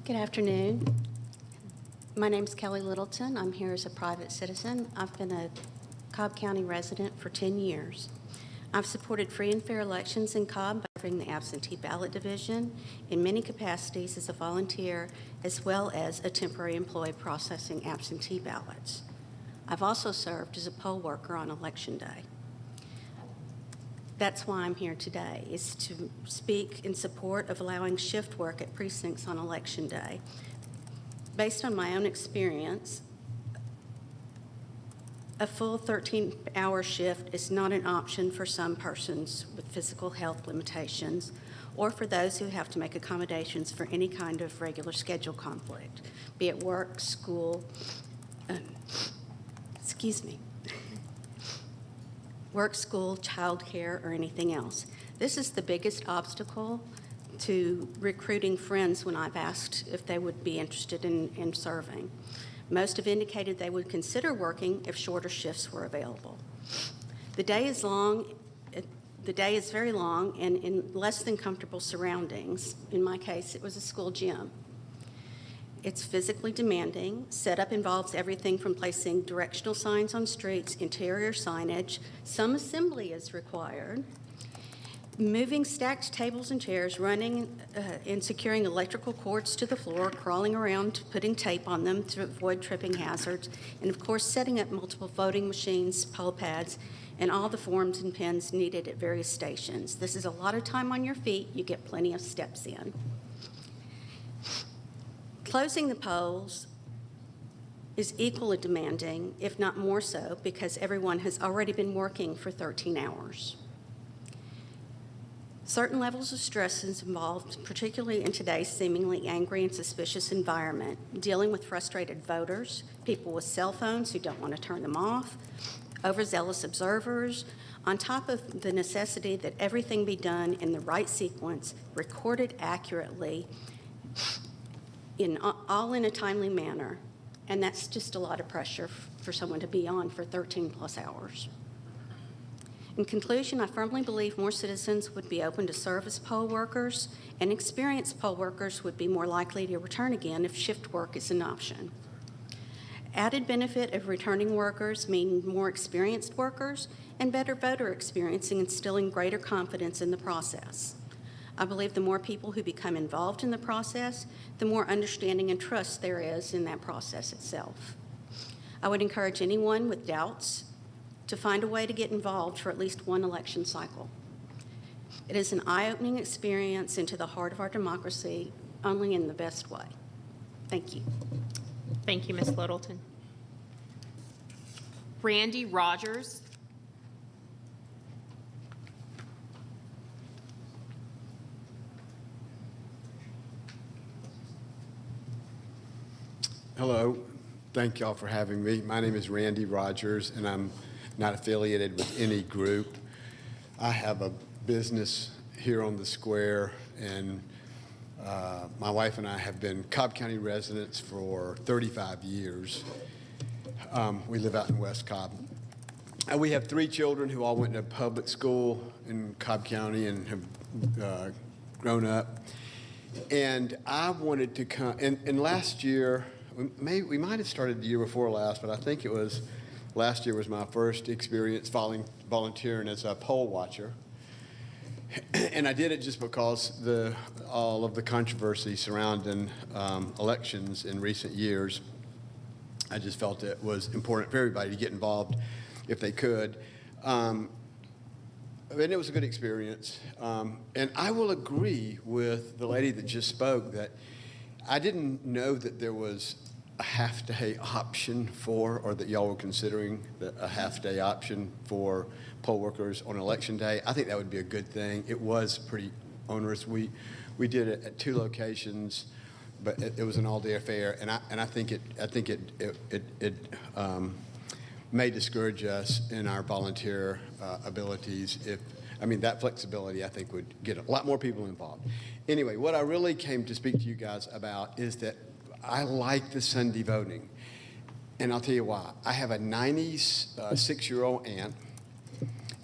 Good afternoon. My name is Kelly Littleton. I'm here as a private citizen. I've been a Cobb County resident for 10 years. I've supported free and fair elections in Cobb by serving the absentee ballot division in many capacities as a volunteer, as well as a temporary employee processing absentee ballots. I've also served as a poll worker on Election Day. That's why I'm here today, is to speak in support of allowing shift work at precincts on Election Day. Based on my own experience, a full 13-hour shift is not an option for some persons with physical health limitations or for those who have to make accommodations for any kind of regular schedule conflict, be it work, school, work, school, childcare, or anything else. This is the biggest obstacle to recruiting friends when I've asked if they would be interested in serving. Most have indicated they would consider working if shorter shifts were available. The day is very long and in less than comfortable surroundings. In my case, it was a school gym. It's physically demanding. Setup involves everything from placing directional signs on streets, interior signage, some assembly is required, moving stacked tables and chairs, running and securing electrical cords to the floor, crawling around, putting tape on them to avoid tripping hazards, and of course setting up multiple voting machines, poll pads, and all the forms and pens needed at various stations. This is a lot of time on your feet. You get plenty of steps in. Closing the polls is equally demanding, if not more so, because everyone has already been working for 13 hours. Certain levels of stress is involved, particularly in today's seemingly angry and suspicious environment, dealing with frustrated voters, people with cell phones who don't want to turn them off, overzealous observers, on top of the necessity that everything be done in the right sequence, recorded accurately, all in a timely manner, and that's just a lot of pressure for someone to be on for 13 plus hours. In conclusion, I firmly believe more citizens would be open to serve as poll workers, and experienced poll workers would be more likely to return again if shift work is an option. Added benefit of returning workers mean more experienced workers and better voter experience in instilling greater confidence in the process. I believe the more people who become involved in the process, the more understanding and trust there is in that process itself. I would encourage anyone with doubts to find a way to get involved for at least one election cycle. It is an eye-opening experience into the heart of our democracy, only in the best way. Thank you. Thank you, Ms. Littleton. Randy Rogers. Hello, thank y'all for having me. My name is Randy Rogers, and I'm not affiliated with any group. I have a business here on the square, and my wife and I have been Cobb County residents for 35 years. We live out in West Cobb. And we have 3 children who all went to public school in Cobb County and have grown up. And I wanted to come, and last year, we might have started the year before last, but I think it was last year was my first experience volunteering as a poll watcher. And I did it just because all of the controversy surrounding elections in recent years. I just felt it was important for everybody to get involved if they could. And it was a good experience. And I will agree with the lady that just spoke that I didn't know that there was a half-day option for, or that y'all were considering a half-day option for poll workers on Election Day. I think that would be a good thing. It was pretty onerous. We did it at 2 locations, but it was an all-day affair, and I think it may discourage us in our volunteer abilities that flexibility, I think, would get a lot more people involved. Anyway, what I really came to speak to you guys about is that I like the Sunday voting, and I'll tell you why. I have a 96-year-old aunt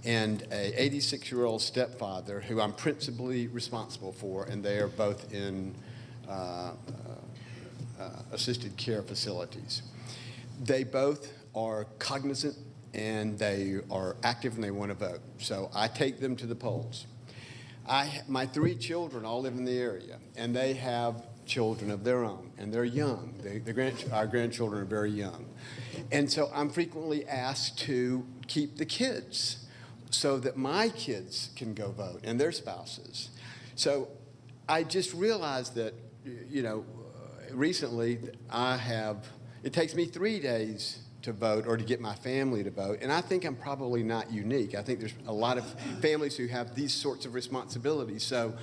and a 86-year-old stepfather who I'm principally responsible for, and they are both in uh, assisted care facilities. They both are cognizant and they are active and they want to vote. So I take them to the polls. My 3 children all live in the area, and they have children of their own, and they're young. Our grandchildren are very young. And so I'm frequently asked to keep the kids so that my kids can go vote and their spouses. So I just realized that, recently it takes me 3 days to vote or to get my family to vote, and I think I'm probably not unique. I think there's a lot of families who have these sorts of responsibilities. So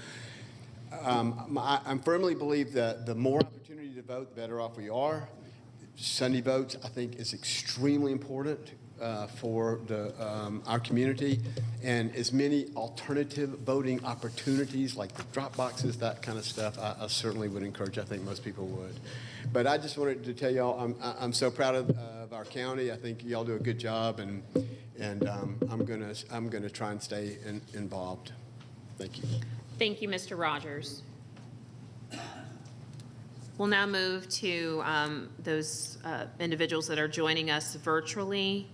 I firmly believe that the more opportunity to vote, the better off we are. Sunday votes, I think, is extremely important for our community, and as many alternative voting opportunities like the drop boxes, that kind of stuff, I certainly would encourage. I think most people would. But I just wanted to tell y'all I'm so proud of our county. I think y'all do a good job, and I'm gonna try and stay involved. Thank you. Thank you, Mr. Rogers. We'll now move to those individuals that are joining us virtually.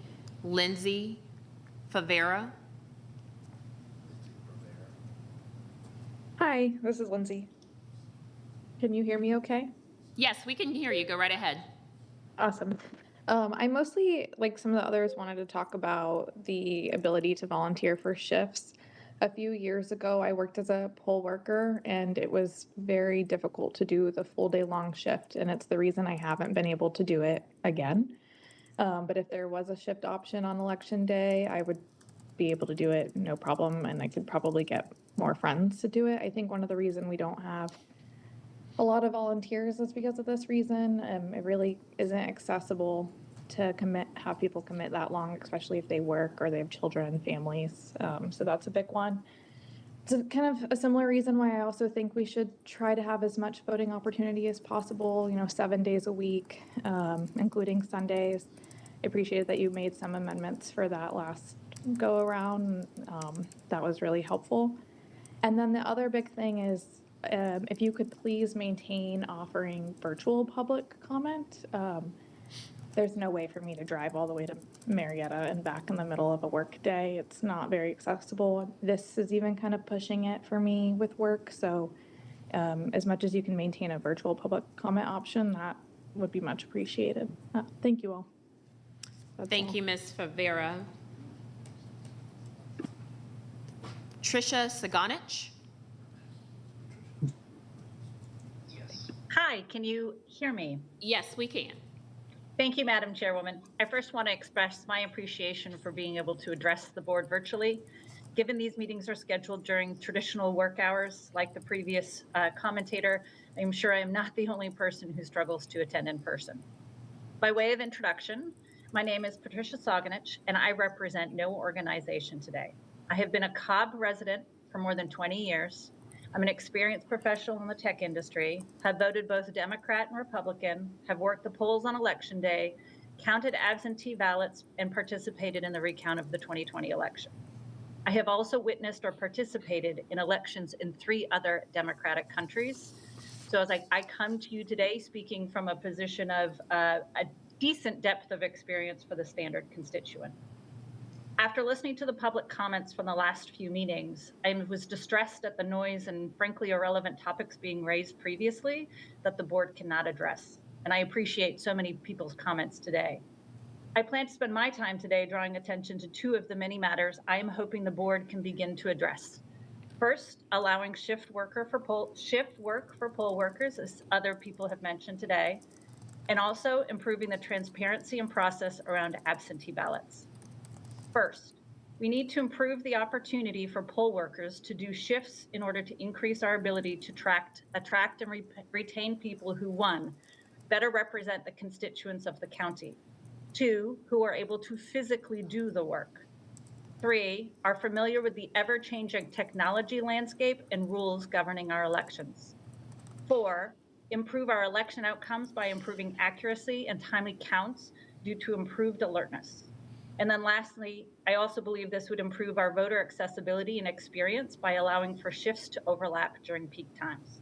Lindsay Favera. Hi, this is Lindsay. Can you hear me okay? Yes, we can hear you. Go right ahead. Awesome. I mostly, like some of the others, wanted to talk about the ability to volunteer for shifts. A few years ago, I worked as a poll worker, and it was very difficult to do the full day long shift, and it's the reason I haven't been able to do it again. But if there was a shift option on election day, I would be able to do it no problem, and I could probably get more friends to do it. I think one of the reasons we don't have a lot of volunteers is because of this reason. It really isn't accessible to have people commit that long, especially if they work or they have children and families. So that's a big one. It's kind of a similar reason why I also think we should try to have as much voting opportunity as possible, 7 days a week, including Sundays. I appreciate that you made some amendments for that last go around. That was really helpful. And then the other big thing is if you could please maintain offering virtual public comment. There's no way for me to drive all the way to Marietta and back in the middle of a work day. It's not very accessible. This is even kind of pushing it for me with work. So as much as you can maintain a virtual public comment option, that would be much appreciated. Thank you all. Thank you, Ms. Favera. Tricia Saganich. Hi, can you hear me? Yes, we can. Thank you, Madam Chairwoman. I first want to express my appreciation for being able to address the board virtually. Given these meetings are scheduled during traditional work hours, like the previous commentator, I'm sure I am not the only person who struggles to attend in person. By way of introduction, my name is Patricia Saganich, and I represent no organization today. I have been a Cobb resident for more than 20 years. I'm an experienced professional in the tech industry, have voted both Democrat and Republican, have worked the polls on election day, counted absentee ballots, and participated in the recount of the 2020 election. I have also witnessed or participated in elections in 3 other democratic countries. So as I come to you today speaking from a position of a decent depth of experience for the standard constituent. After listening to the public comments from the last few meetings, I was distressed at the noise and frankly irrelevant topics being raised previously that the board cannot address. And I appreciate so many people's comments today. I plan to spend my time today drawing attention to 2 of the many matters I am hoping the board can begin to address. First, allowing shift work for poll workers, as other people have mentioned today, and also improving the transparency and process around absentee ballots. First, we need to improve the opportunity for poll workers to do shifts in order to increase our ability to attract and retain people who, 1, better represent the constituents of the county, 2, who are able to physically do the work, 3, are familiar with the ever-changing technology landscape and rules governing our elections, 4, improve our election outcomes by improving accuracy and timely counts due to improved alertness. And then lastly, I also believe this would improve our voter accessibility and experience by allowing for shifts to overlap during peak times.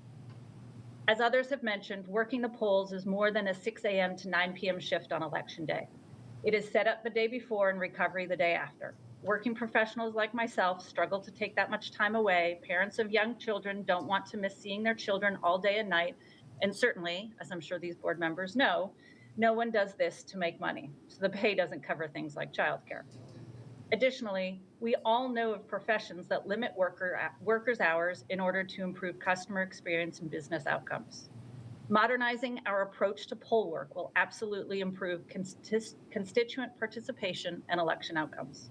As others have mentioned, working the polls is more than a 6 a.m. to 9 p.m. shift on election day. It is set up the day before and recovery the day after. Working professionals like myself struggle to take that much time away. Parents of young children don't want to miss seeing their children all day and night. And certainly, as I'm sure these board members know, no one does this to make money. So the pay doesn't cover things like childcare. Additionally, we all know of professions that limit workers' hours in order to improve customer experience and business outcomes. Modernizing our approach to poll work will absolutely improve constituent participation and election outcomes.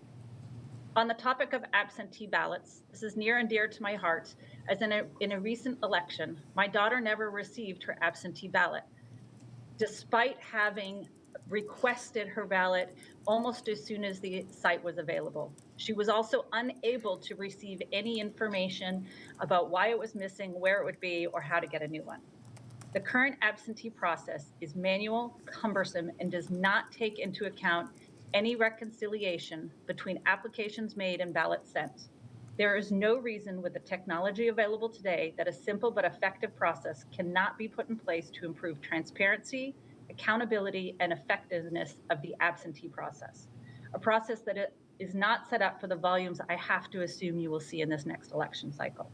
On the topic of absentee ballots, this is near and dear to my heart, as in a recent election, my daughter never received her absentee ballot, despite having requested her ballot almost as soon as the site was available. She was also unable to receive any information about why it was missing, where it would be, or how to get a new one. The current absentee process is manual, cumbersome, and does not take into account any reconciliation between applications made and ballots sent. There is no reason with the technology available today that a simple but effective process cannot be put in place to improve transparency, accountability, and effectiveness of the absentee process, a process that is not set up for the volumes I have to assume you will see in this next election cycle.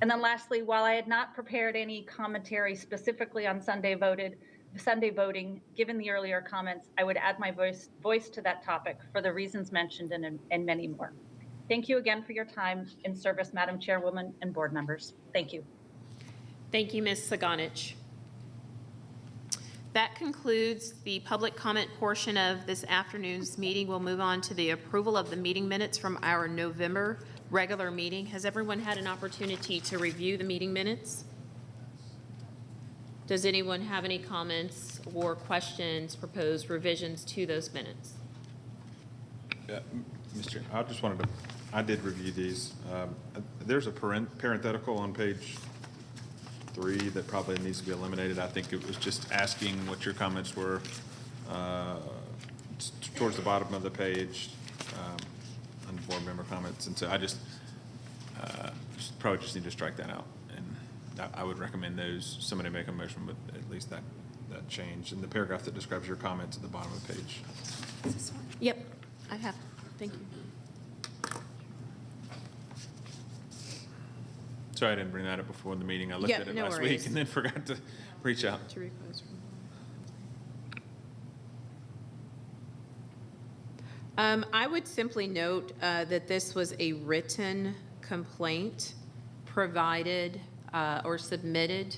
And then lastly, while I had not prepared any commentary specifically on Sunday voting, given the earlier comments, I would add my voice to that topic for the reasons mentioned and many more. Thank you again for your time in service, Madam Chairwoman and board members. Thank you. Thank you, Ms. Saganich. That concludes the public comment portion of this afternoon's meeting. We'll move on to the approval of the meeting minutes from our November regular meeting. Has everyone had an opportunity to review the meeting minutes? Does anyone have any comments or questions, proposed revisions to those minutes? Mr. I did review these. There's a parenthetical on page 3 that probably needs to be eliminated. I think it was just asking what your comments were towards the bottom of the page on board member comments. And so I probably just need to strike that out. And I would recommend somebody make a motion with at least that change. And the paragraph that describes your comments at the bottom of the page. Yep, I have. Thank you. Sorry, I didn't bring that up before the meeting. I looked at it no last worries. week and then forgot to reach out. I would simply note that this was a written complaint provided or submitted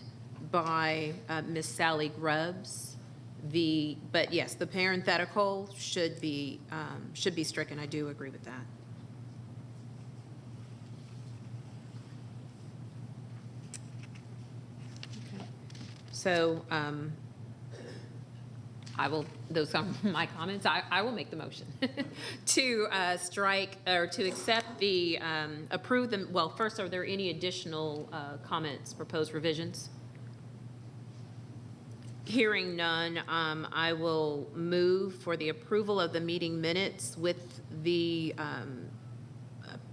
by Ms. Sally Grubbs. But yes, the parenthetical should be stricken. I do agree with that. Okay. So those are my comments. I will make the motion to strike or to accept the, approve them. Well, first, are there any additional comments, proposed revisions? Hearing none, I will move for the approval of the meeting minutes with the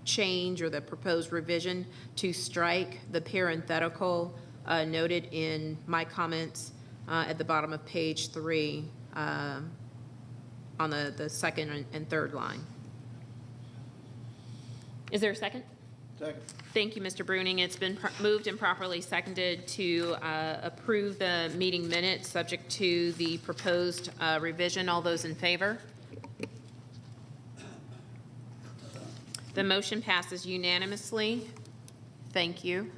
change or the proposed revision to strike the parenthetical noted in my comments at the bottom of page 3 on the second and third line. Is there a second? Second. Thank you, Mr. Bruning. It's been moved and properly seconded to approve the meeting minutes subject to the proposed revision. All those in favor? The motion passes unanimously. Thank you.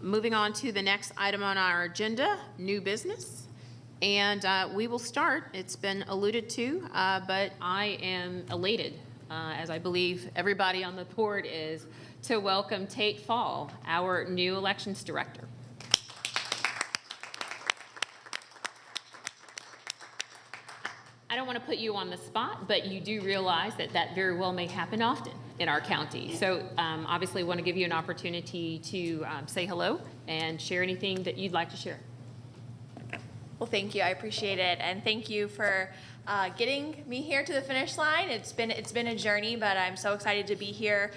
Moving on to the next item on our agenda, new business. And we will start, it's been alluded to, but I am elated, as I believe everybody on the board is, to welcome Tate Fall, our new elections director. I don't want to put you on the spot, but you do realize that that very well may happen often in our county. So obviously want to give you an opportunity to say hello and share anything that you'd like to share. Well, thank you. I appreciate it. And thank you for getting me here to the finish line. It's been a journey, but I'm so excited to be here.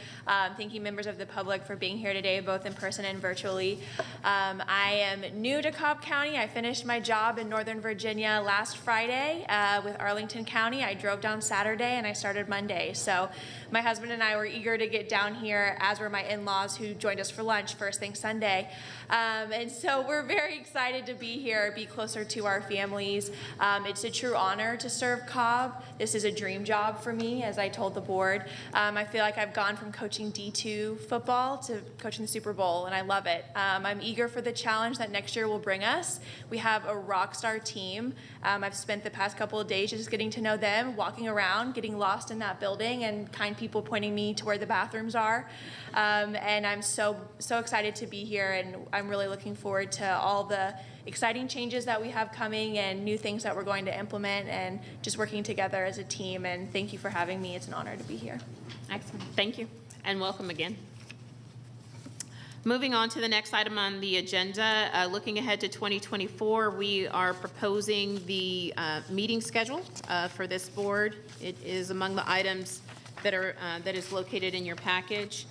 Thank you, members of the public, for being here today, both in person and virtually. I am new to Cobb County. I finished my job in Northern Virginia last Friday with Arlington County. I drove down Saturday and I started Monday. So my husband and I were eager to get down here, as were my in-laws, who joined us for lunch first thing Sunday. And so we're very excited to be here, be closer to our families. It's a true honor to serve Cobb. This is a dream job for me, as I told the board. I feel like I've gone from coaching D2 football to coaching the Super Bowl, and I love it. I'm eager for the challenge that next year will bring us. We have a rock star team. I've spent the past couple of days just getting to know them, walking around, getting lost in that building, and kind people pointing me to where the bathrooms are. And I'm so excited to be here, and I'm really looking forward to all the exciting changes that we have coming and new things that we're going to implement, and just working together as a team. And thank you for having me. It's an honor to be here. Excellent. Thank you, and welcome again. Moving on to the next item on the agenda, looking ahead to 2024, we are proposing the meeting schedule for this board. It is among the items that is located in your package.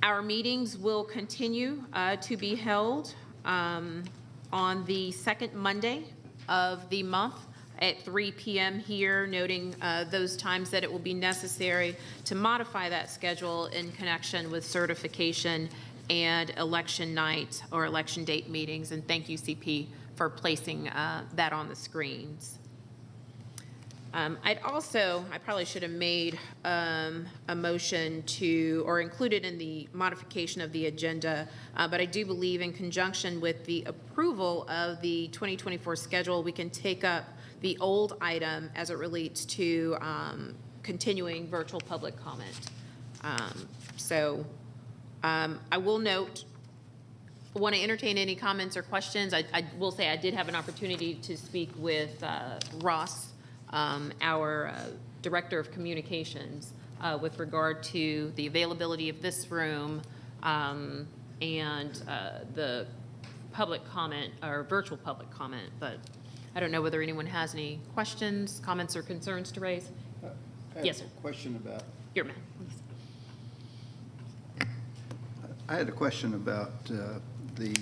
Our meetings will continue to be held on the second Monday of the month at 3 p.m. here, noting those times that it will be necessary to modify that schedule in connection with certification and election night or election date meetings. And thank you, CP, for placing that on the screens. I probably should have made a motion to, or included in the modification of the agenda, but I do believe in conjunction with the approval of the 2024 schedule, we can take up the old item as it relates to continuing virtual public comment. I will note, want to entertain any comments or questions. I will say I did have an opportunity to speak with Ross, our Director of Communications, with regard to the availability of this room and the public comment, or virtual public comment, but I don't know whether anyone has any questions, comments, or concerns to raise. Yes, sir. A question about, Your man. I had a question about the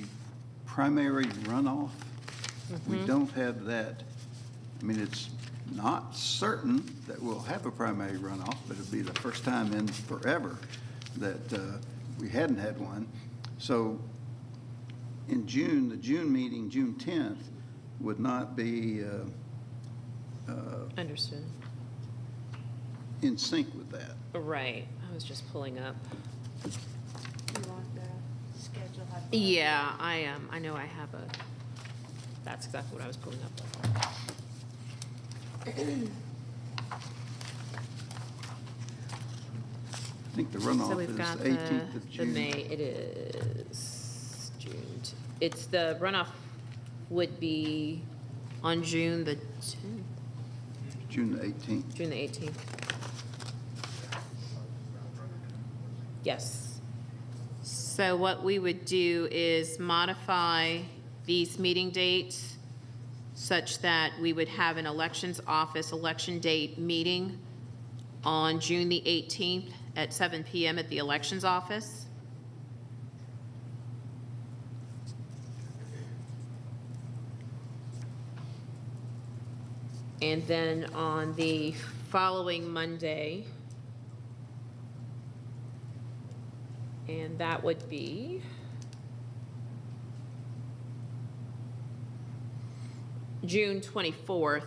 primary runoff. We don't have that. I mean, it's not certain that we'll have a primary runoff, but it'll be the first time in forever that we hadn't had one. So in June, the June meeting, June 10th, would not be Understood. in sync with that. Right. I was just pulling up. You want the schedule? Yeah, I am. I know I have a, that's exactly what I was pulling up. I think the So runoff we've is got 18th of the June. May, it is June. It's the runoff would be on June the 10th, June the 18th. June the 18th. Yes. So what we would do is modify these meeting dates such that we would have an elections office election date meeting on June the 18th at 7 p.m. at the elections office. And then on the following Monday, and that would be June 24th,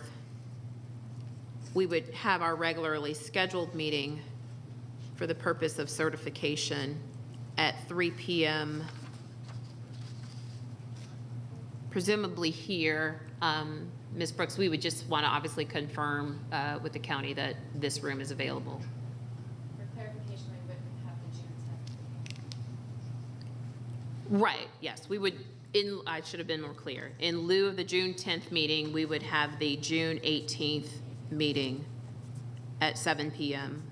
we would have our regularly scheduled meeting for the purpose of certification at 3 p.m., presumably here. Ms. Brooks, we would just want to obviously confirm with the county that this room is available. For clarification, we wouldn't have the June 10th. Right, yes, we would, I should have been more clear. In lieu of the June 10th meeting, we would have the June 18th meeting at 7 p.m.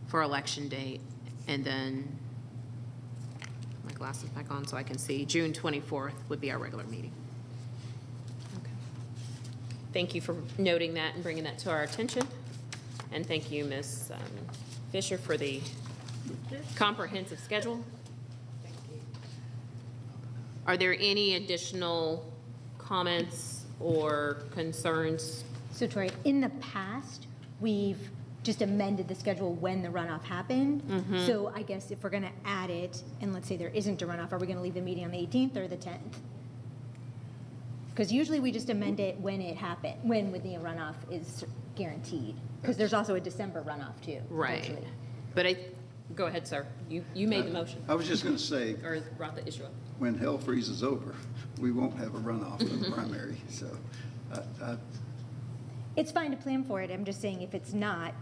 for election date. And then, my glasses back on so I can see, June 24th would be our regular meeting. Thank you for noting that and bringing that to our attention. And thank you, Ms. Fisher, for the comprehensive schedule. Are there any additional comments or concerns? So Troy, in the past, we've just amended the schedule when the runoff happened. So I guess if we're going to add it, and let's say there isn't a runoff, are we going to leave the meeting on the 18th or the 10th? Because usually we just amend it when it happened, when the runoff is guaranteed. Because there's also a December runoff too. Right. potentially. But go ahead, sir. You made the motion, I was just going to say, or brought the issue up. when hell freezes over, we won't have a runoff for the primary. So I It's fine to plan for it. I'm just saying if it's not,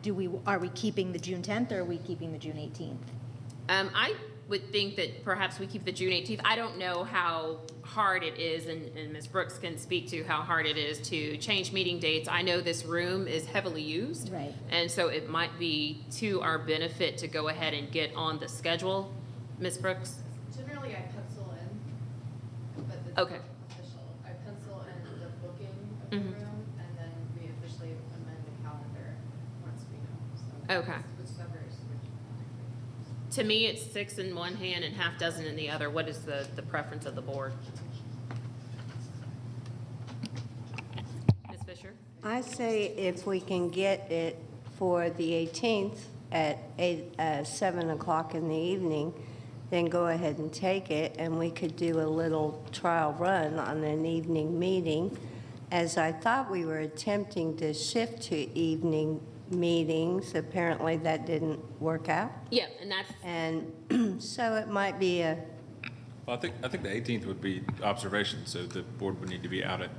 are we keeping the June 10th or are we keeping the June 18th? I would think that perhaps we keep the June 18th. I don't know how hard it is, and Ms. Brooks can speak to how hard it is to change meeting dates. I know this room is heavily used. Right. And so it might be to our benefit to go ahead and get on the schedule. Ms. Brooks? Generally, I pencil in, but it's Okay. not official. I pencil in the booking of the room, and then we officially amend the calendar once we know. So Okay. whichever is which. To me, it's 6 in one hand and half dozen in the other. What is the preference of the board? Ms. Fisher? I say if we can get it for the 18th at 7 o'clock in the evening, then go ahead and take it, and we could do a little trial run on an evening meeting, as I thought we were attempting to shift to evening meetings. Apparently, that didn't work out. Yeah, and that's, And so it might be a, Well, I think the 18th would be observation, so the board would need to be out at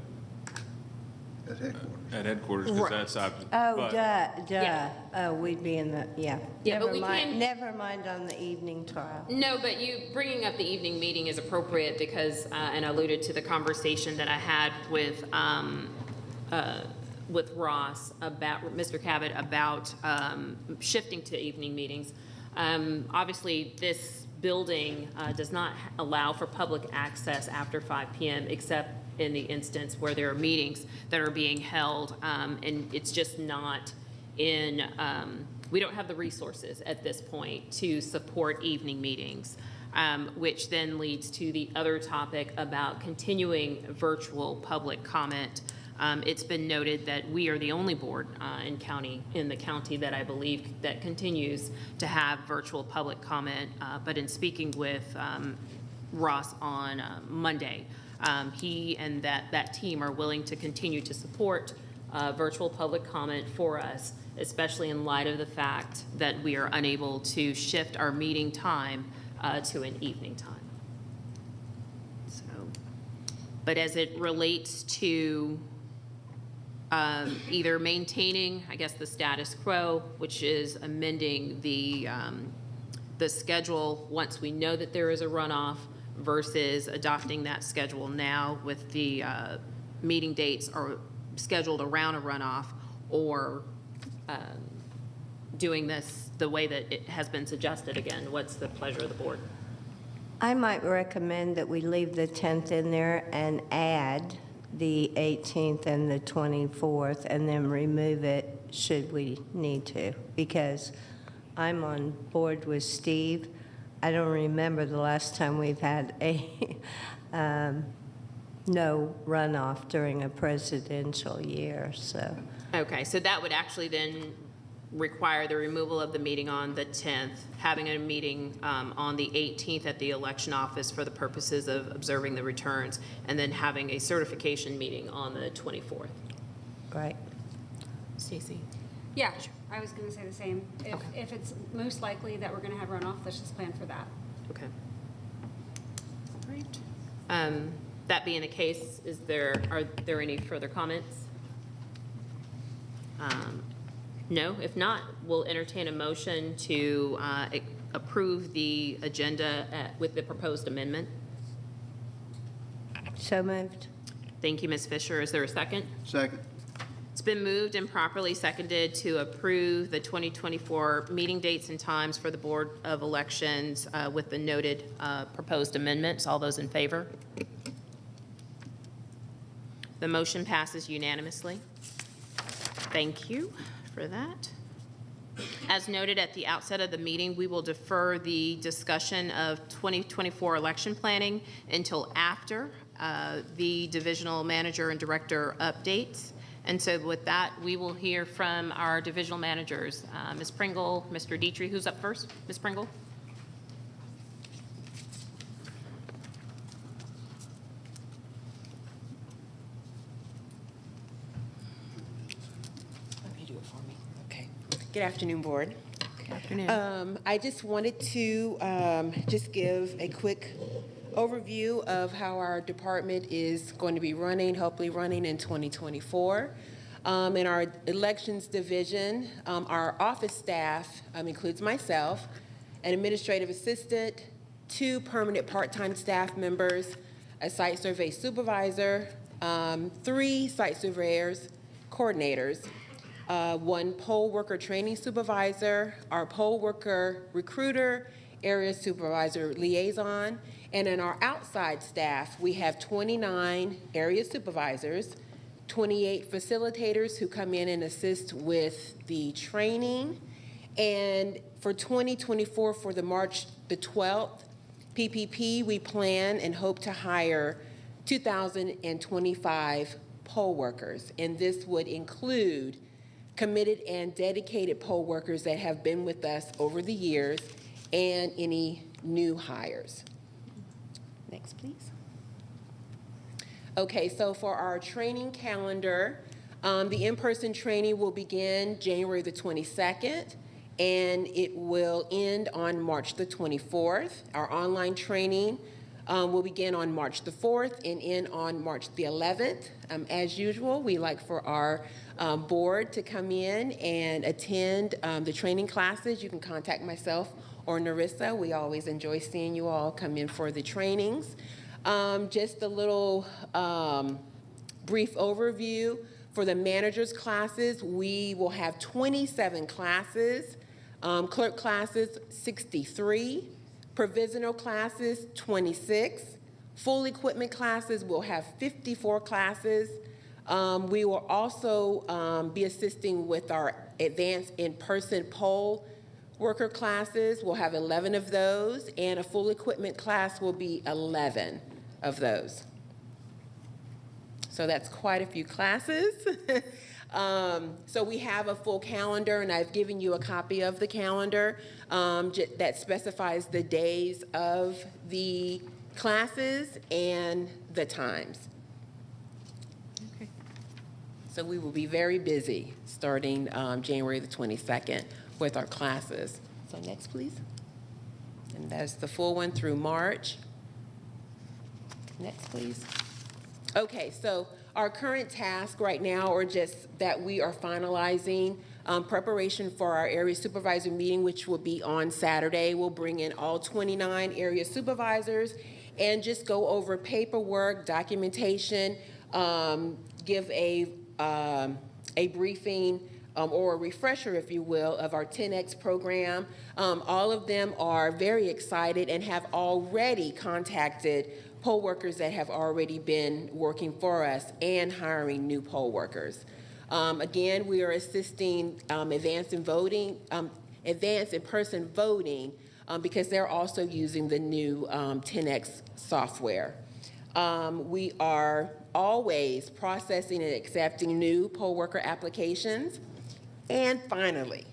headquarters, because Right. that's, oh, but- duh. Yeah. Oh, we'd be in the, yeah. Yeah, but Never we mind- can- Never mind on the evening trial. no, but you bringing up the evening meeting is appropriate because, and alluded to the conversation that I had with Ross about, Mr. Cabot, about shifting to evening meetings. Obviously, this building does not allow for public access after 5 p.m. except in the instance where there are meetings that are being held, and it's just not in, we don't have the resources at this point to support evening meetings, which then leads to the other topic about continuing virtual public comment. It's been noted that we are the only board in the county that I believe that continues to have virtual public comment. But in speaking with Ross on Monday, he and that team are willing to continue to support virtual public comment for us, especially in light of the fact that we are unable to shift our meeting time to an evening time. So, but as it relates to either maintaining, I guess, the status quo, which is amending the schedule once we know that there is a runoff, versus adopting that schedule now with the meeting dates are scheduled around a runoff, or doing this the way that it has been suggested. Again, what's the pleasure of the board? I might recommend that we leave the 10th in there and add the 18th and the 24th, and then remove it should we need to, because I'm on board with Steve. I don't remember the last time we've had a no runoff during a presidential year, so. Okay, so that would actually then require the removal of the meeting on the 10th, having a meeting on the 18th at the election office for the purposes of observing the returns, and then having a certification meeting on the 24th. Right. Stacy? Yeah, I was going to say the same. If it's most likely that we're going to have runoff, let's just plan for that. Okay. All right. That being the case, are there any further comments? No, if not, we'll entertain a motion to approve the agenda with the proposed amendment. So moved. Thank you, Ms. Fisher. Is there a second? second. It's been moved and properly seconded to approve the 2024 meeting dates and times for the Board of Elections with the noted proposed amendments. All those in favor? The motion passes unanimously. Thank you for that. As noted at the outset of the meeting, we will defer the discussion of 2024 election planning until after the divisional manager and director updates. And so with that, we will hear from our divisional managers, Ms. Pringle, Mr. Dietrich. Who's up first? Ms. Pringle? Good afternoon, Board. Good afternoon. I just wanted to just give a quick overview of how our department is going to be running, hopefully running in 2024. In our elections division, our office staff includes myself, an administrative assistant, 2 permanent part-time staff members, a site survey supervisor, 3 site surveyors, coordinators, 1 poll worker training supervisor, our poll worker recruiter, area supervisor liaison, and in our outside staff, we have 29 area supervisors, 28 facilitators who come in and assist with the training, and for 2024, for the March the 12th PPP, we plan and hope to hire 2,025 poll workers, and this would include committed and dedicated poll workers that have been with us over the years and any new hires. Next, please. Okay, so for our training calendar, the in-person training will begin January the 22nd, and it will end on March the 24th. Our online training will begin on March the 4th and end on March the 11th. As usual, we like for our board to come in and attend the training classes. You can contact myself or Narissa. We always enjoy seeing you all come in for the trainings. Just a little brief overview. For the managers classes, we will have 27 classes, clerk classes 63, provisional classes 26, full equipment classes will have 54 classes. We will also be assisting with our advanced in-person poll worker classes. We'll have 11 of those, and a full equipment class will be 11 of those. So that's quite a few classes. So we have a full calendar, and I've given you a copy of the calendar that specifies the days of the classes and the times. Okay. So we will be very busy starting January the 22nd with our classes. So next, please. And that's the full one through March. Next, please. Okay, so our current task right now are just that we are finalizing preparation for our area supervisor meeting, which will be on Saturday. We'll bring in all 29 area supervisors and just go over paperwork, documentation, give a briefing or a refresher, if you will, of our 10X program. All of them are very excited and have already contacted poll workers that have already been working for us and hiring new poll workers. Again, we are assisting advanced in-person voting because they're also using the new 10X software. We are always processing and accepting new poll worker applications. And finally,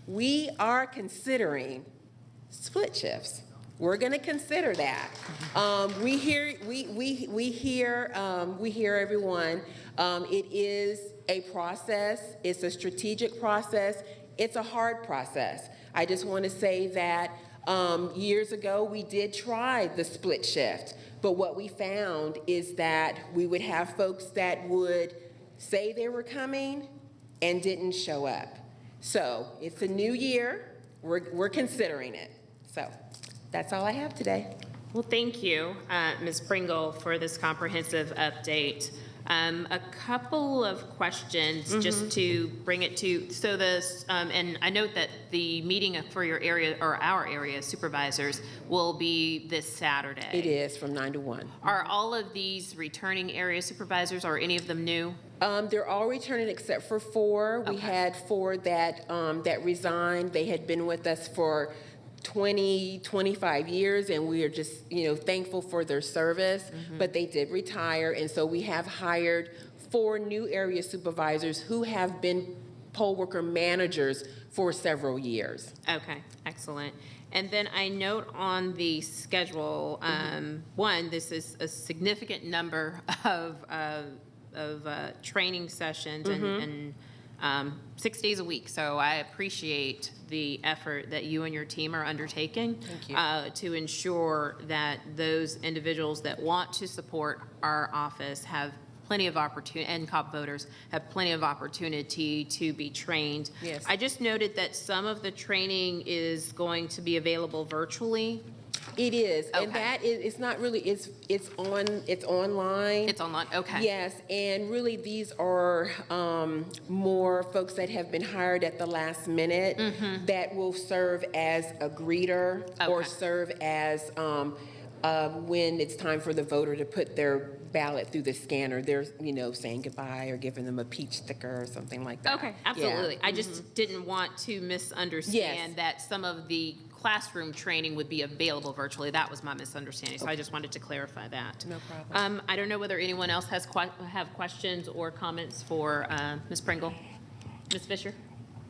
we are considering split shifts. We're going to consider that. We hear everyone. It is a process. It's a strategic process. It's a hard process. I just want to say that years ago we did try the split shift, but what we found is that we would have folks that would say they were coming and didn't show up. So it's a new year. We're considering it. So that's all I have today. Well, thank you, Ms. Pringle, for this comprehensive update. A couple of questions just to bring it to, so this, and I note that the meeting for your area or our area supervisors will be this Saturday. It is from 9 to 1. Are all of these returning area supervisors or any of them new? They're all returning except for 4. We Okay. had 4 that resigned. They had been with us for 20, 25 years, and we are just, thankful for their service, but they did retire, and so we have hired 4 new area supervisors who have been poll worker managers for several years. Okay, excellent. And then I note on the schedule, one, this is a significant number of training sessions and 6 days a week. So I appreciate the effort that you and your team are undertaking to ensure that those individuals that want to support our office have plenty of opportunity, and Cobb voters have plenty of opportunity to be trained. Yes. I just noted that some of the training is going to be available virtually. It is, and Okay. that is, it's not really, it's online. It's online, okay. Yes, and really these are more folks that have been hired at the last minute that will serve as a greeter or Okay. serve as when it's time for the voter to put their ballot through the scanner, they're, saying goodbye or giving them a peach sticker or something like that. Okay, Yeah. absolutely. I just didn't want to misunderstand Yes. that some of the classroom training would be available virtually. That was my misunderstanding, so I just wanted to clarify that. No problem. I don't know whether anyone else has have questions or comments for Ms. Pringle. Ms. Fisher?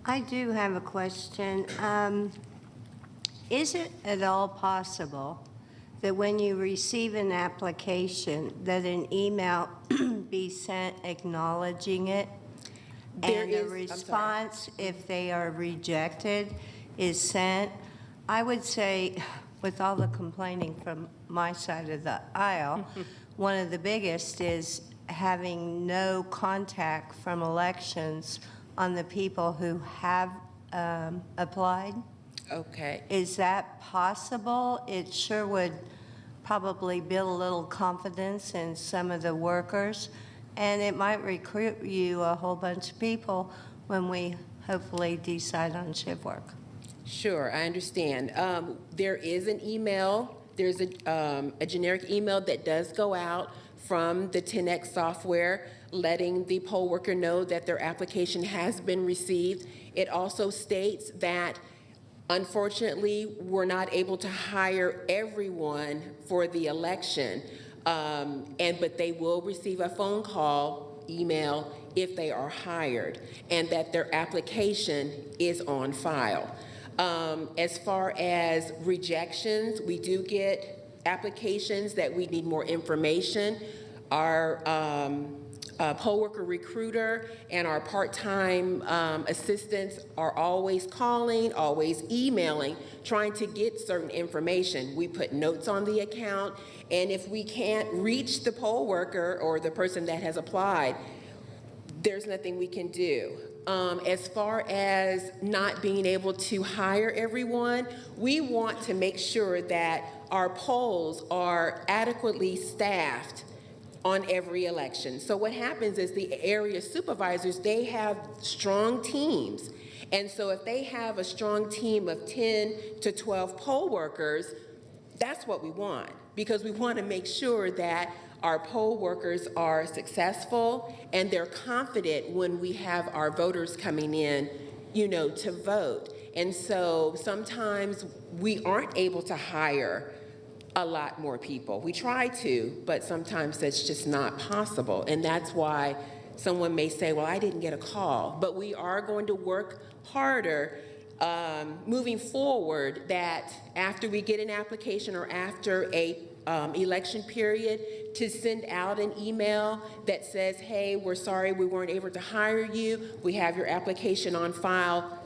I do have a question. Is it at all possible that when you receive an application, that an email be sent acknowledging it? There And is- a I'm sorry. response, if they are rejected, is sent? I would say, with all the complaining from my side of the aisle, one of the biggest is having no contact from elections on the people who have applied. Okay. Is that possible? It sure would probably build a little confidence in some of the workers, and it might recruit you a whole bunch of people when we hopefully decide on shift work. Sure, I understand. There is an email, there's a generic email that does go out from the 10X software letting the poll worker know that their application has been received. It also states that unfortunately, we're not able to hire everyone for the election, but they will receive a phone call, email, if they are hired, and that their application is on file. As far as rejections, we do get applications that we need more information. Our poll worker recruiter and our part-time assistants are always calling, always emailing, trying to get certain information. We put notes on the account, and if we can't reach the poll worker or the person that has applied, there's nothing we can do. As far as not being able to hire everyone, we want to make sure that our polls are adequately staffed on every election. So what happens is the area supervisors, they have strong teams. And so if they have a strong team of 10 to 12 poll workers, that's what we want, because we want to make sure that our poll workers are successful and they're confident when we have our voters coming in, to vote. And so sometimes we aren't able to hire a lot more people. We try to, but sometimes that's just not possible. And that's why someone may say, well, I didn't get a call. But we are going to work harder moving forward, that after we get an application or after a election period, to send out an email that says, hey, we're sorry we weren't able to hire you. We have your application on file,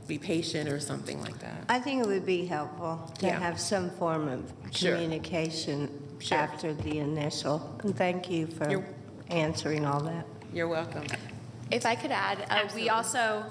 be patient or something like that. I think it would be helpful to Yeah. have some form of Sure. communication Sure. after the initial. And thank you for You're- answering all that. You're welcome. If I could add, we also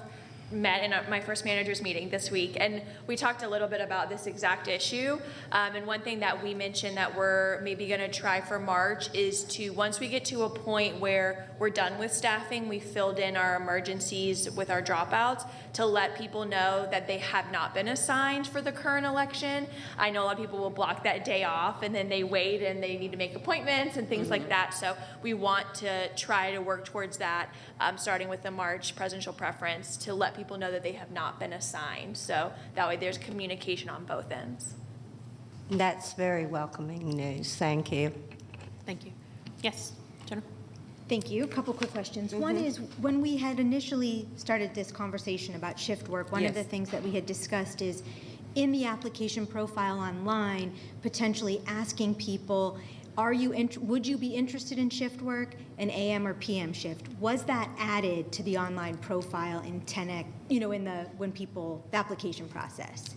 met in my first managers meeting this week, and we talked a little bit about this exact issue. And one thing that we mentioned that we're maybe going to try for March is to, once we get to a point where we're done with staffing, we filled in our emergencies with our dropouts, to let people know that they have not been assigned for the current election. I know a lot of people will block that day off and then they wait and they need to make appointments and things like that. So we want to try to work towards that, starting with the March presidential preference, to let people know that they have not been assigned. So that way there's communication on both ends. That's very welcoming news. Thank you. Thank you. Yes, Jennifer? Thank you. A couple quick questions. One is, when we had initially started this conversation about shift work, one of the things that we had discussed is, in the application profile online, potentially asking people, would you be interested in shift work, an AM or PM shift? Was that added to the online profile in 10X, the application process?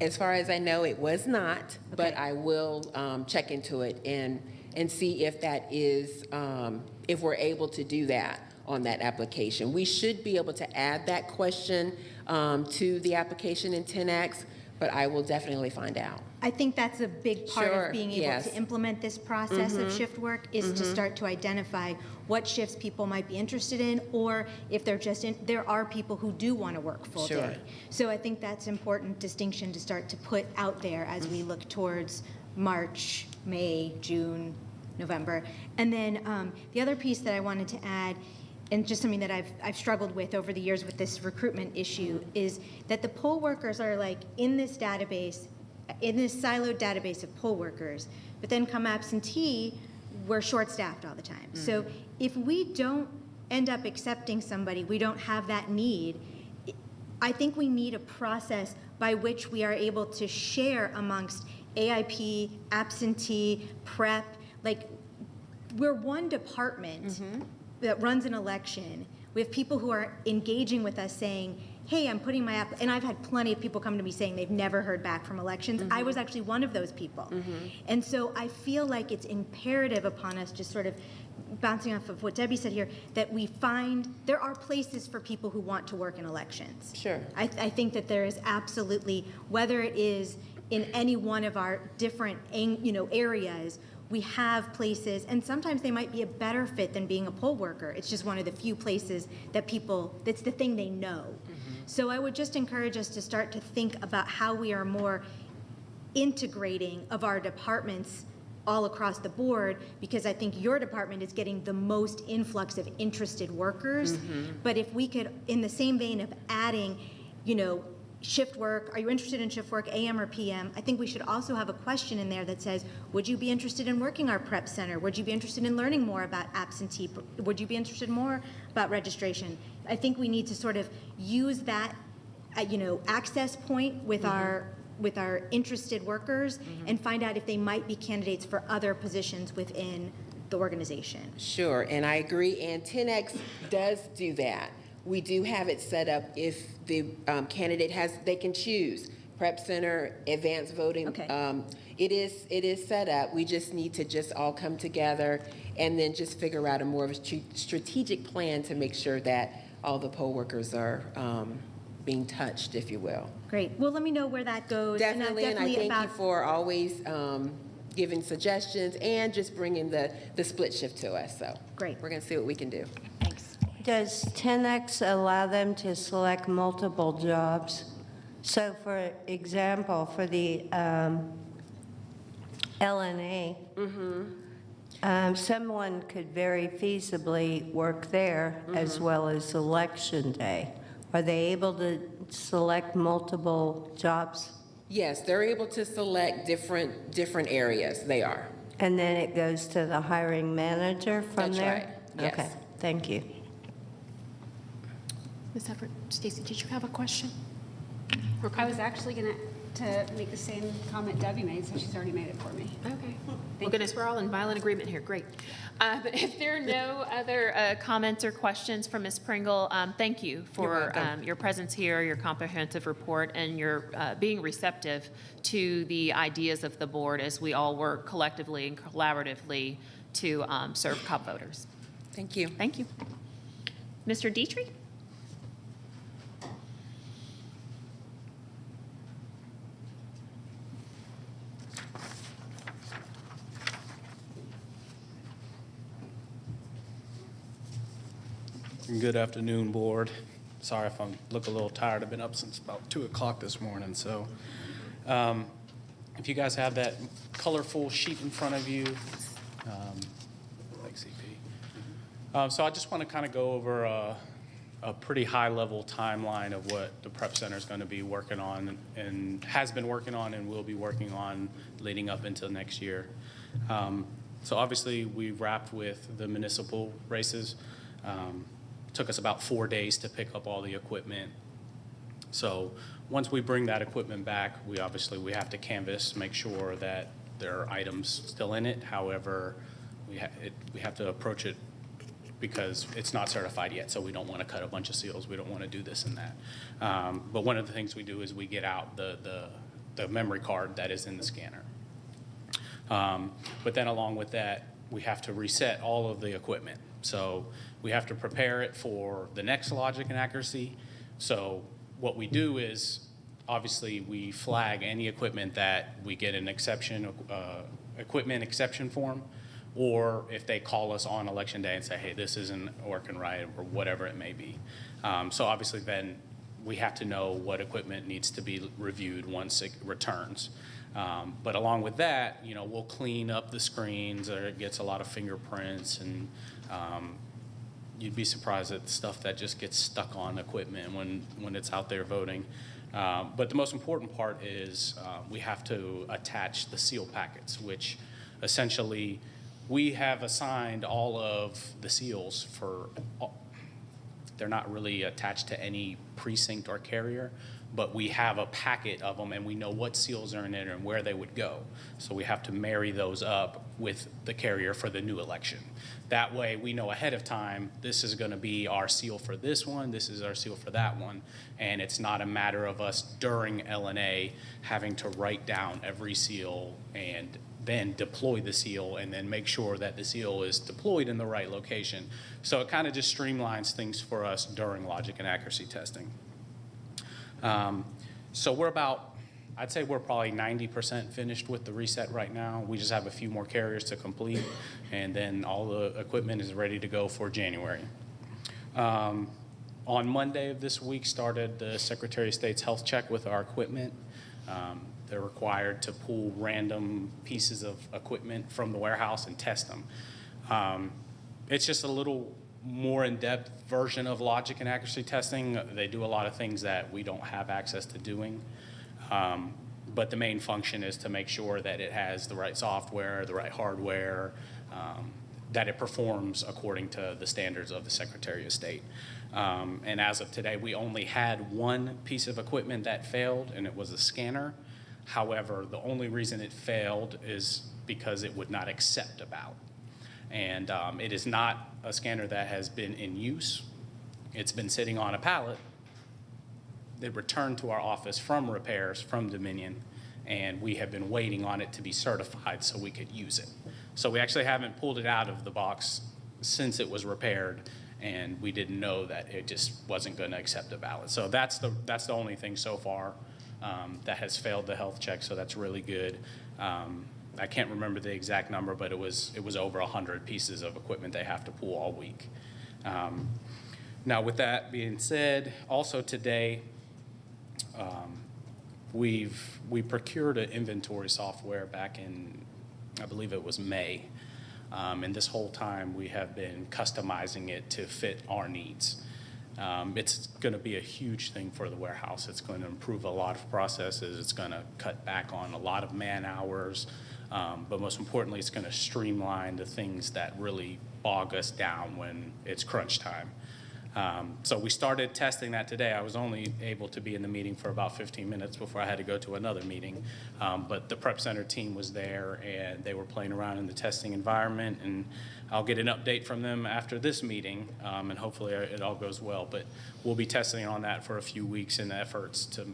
As far as I know, it was not, but I will check into it and see if that is, if we're able to do that on that application. We should be able to add that question to the application in 10X, but I will definitely find out. I think that's a big part Sure, of being able to implement this process of shift work, is to start to identify what shifts people might be interested in, or if they're just there are people who do want to work full day. So I think that's important distinction to start to put out there as we look towards March, May, June, November. And then the other piece that I wanted to add, and just something that I've struggled with over the years with this recruitment issue, is that the poll workers are like in this database, in this siloed database of poll workers, but then come absentee, we're short-staffed all the time. So if we don't end up accepting somebody, we don't have that need, I think we need a process by which we are able to share amongst AIP, absentee, prep. Like, we're one department that runs an election. We have people who are engaging with us saying, hey, I'm putting my app, and I've had plenty of people come to me saying they've never heard back from elections. I was actually one of those people. And so I feel like it's imperative upon us, just sort of bouncing off of what Debbie said here, that we find there are places for people who want to work in elections. Sure. I think that there is absolutely, whether it is in any one of our different areas, we have places, and sometimes they might be a better fit than being a poll worker. It's just one of the few places that that's the thing they know. So I would just encourage us to start to think about how we are more integrating of our departments all across the board, because I think your department is getting the most influx of interested workers. But if we could, in the same vein of adding, shift work, are you interested in shift work, AM or PM? I think we should also have a question in there that says, would you be interested in working our prep center? Would you be interested in learning more about absentee? Would you be interested more about registration? I think we need to sort of use that, access point with our interested workers and find out if they might be candidates for other positions within the organization. Sure, and I agree, and 10X does do that. We do have it set up if the candidate they can choose prep center, advanced voting. It is set up. We just need to all come together and then just figure out a more of a strategic plan to make sure that all the poll workers are being touched, if you will. Great. Well, let me know where that goes. Definitely, and I thank you for always giving suggestions and just bringing the split shift to us. So great. We're going to see what we can do. Thanks. Does 10X allow them to select multiple jobs? So for example, for the LNA, someone could very feasibly work there as well as election day. Are they able to select multiple jobs? Yes, they're able to select different areas. They are. And then it goes to the hiring manager from That's there? right. Yes. Okay, thank you. Ms. Everett, Stacy, did you have a question? I was actually going to make the same comment Debbie made, so she's already made it for me. Okay. Well, goodness, we're all in violent agreement here. Great. But if there are no other comments or questions from Ms. Pringle, thank you for your presence here, your comprehensive report, and your being receptive to the ideas of the board as we all work collectively and collaboratively to serve Cobb voters. Thank you. Thank you. Mr. Dietrich? Good afternoon, Board. Sorry if I look a little tired. I've been up since about 2 o'clock this morning. So if you guys have that colorful sheet in front of you, like CP. So I just want to kind of go over a pretty high-level timeline of what the Prep Center is going to be working on and has been working on and will be working on leading up until next year. So obviously, we wrapped with the municipal races. Took us about 4 days to pick up all the equipment. So once we bring that equipment back, we have to canvass, make sure that there are items still in it. However, we have to approach it because it's not certified yet, so we don't want to cut a bunch of seals. We don't want to do this and that. But one of the things we do is we get out the memory card that is in the scanner. But then along with that, we have to reset all of the equipment. So we have to prepare it for the next logic and accuracy. So what we do is, obviously, we flag any equipment that we get an exception, equipment exception form, or if they call us on election day and say, hey, this isn't working right, or whatever it may be. So obviously then we have to know what equipment needs to be reviewed once it returns. But along with that, we'll clean up the screens, or it gets a lot of fingerprints, and you'd be surprised at the stuff that just gets stuck on equipment when it's out there voting. But the most important part is we have to attach the seal packets, which essentially we have assigned all of the seals for, they're not really attached to any precinct or carrier, but we have a packet of them and we know what seals are in it and where they would go. So we have to marry those up with the carrier for the new election. That way we know ahead of time, this is going to be our seal for this one, this is our seal for that one, and it's not a matter of us during LNA having to write down every seal and then deploy the seal and then make sure that the seal is deployed in the right location. So it kind of just streamlines things for us during logic and accuracy testing. So we're I'd say we're probably 90% finished with the reset right now. We just have a few more carriers to complete, and then all the equipment is ready to go for January. On Monday of this week started the Secretary of State's health check with our equipment. They're required to pull random pieces of equipment from the warehouse and test them. It's just a little more in-depth version of logic and accuracy testing. They do a lot of things that we don't have access to doing. But the main function is to make sure that it has the right software, the right hardware, that it performs according to the standards of the Secretary of State. And as of today, we only had one piece of equipment that failed, and it was a scanner. However, the only reason it failed is because it would not accept a ballot. And it is not a scanner that has been in use. It's been sitting on a pallet. They returned to our office from repairs from Dominion, and we have been waiting on it to be certified so we could use it. So we actually haven't pulled it out of the box since it was repaired, and we didn't know that it just wasn't going to accept a ballot. So that's the only thing so far that has failed the health check, so that's really good. I can't remember the exact number, but it was over 100 pieces of equipment they have to pull all week. Now, with that being said, also today, we procured an inventory software back in, I believe it was May. And this whole time we have been customizing it to fit our needs. It's going to be a huge thing for the warehouse. It's going to improve a lot of processes. It's going to cut back on a lot of man hours. But most importantly, it's going to streamline the things that really bog us down when it's crunch time. So we started testing that today. I was only able to be in the meeting for about 15 minutes before I had to go to another meeting. But the Prep Center team was there, and they were playing around in the testing environment. And I'll get an update from them after this meeting, and hopefully it all goes well. But we'll be testing on that for a few weeks in efforts to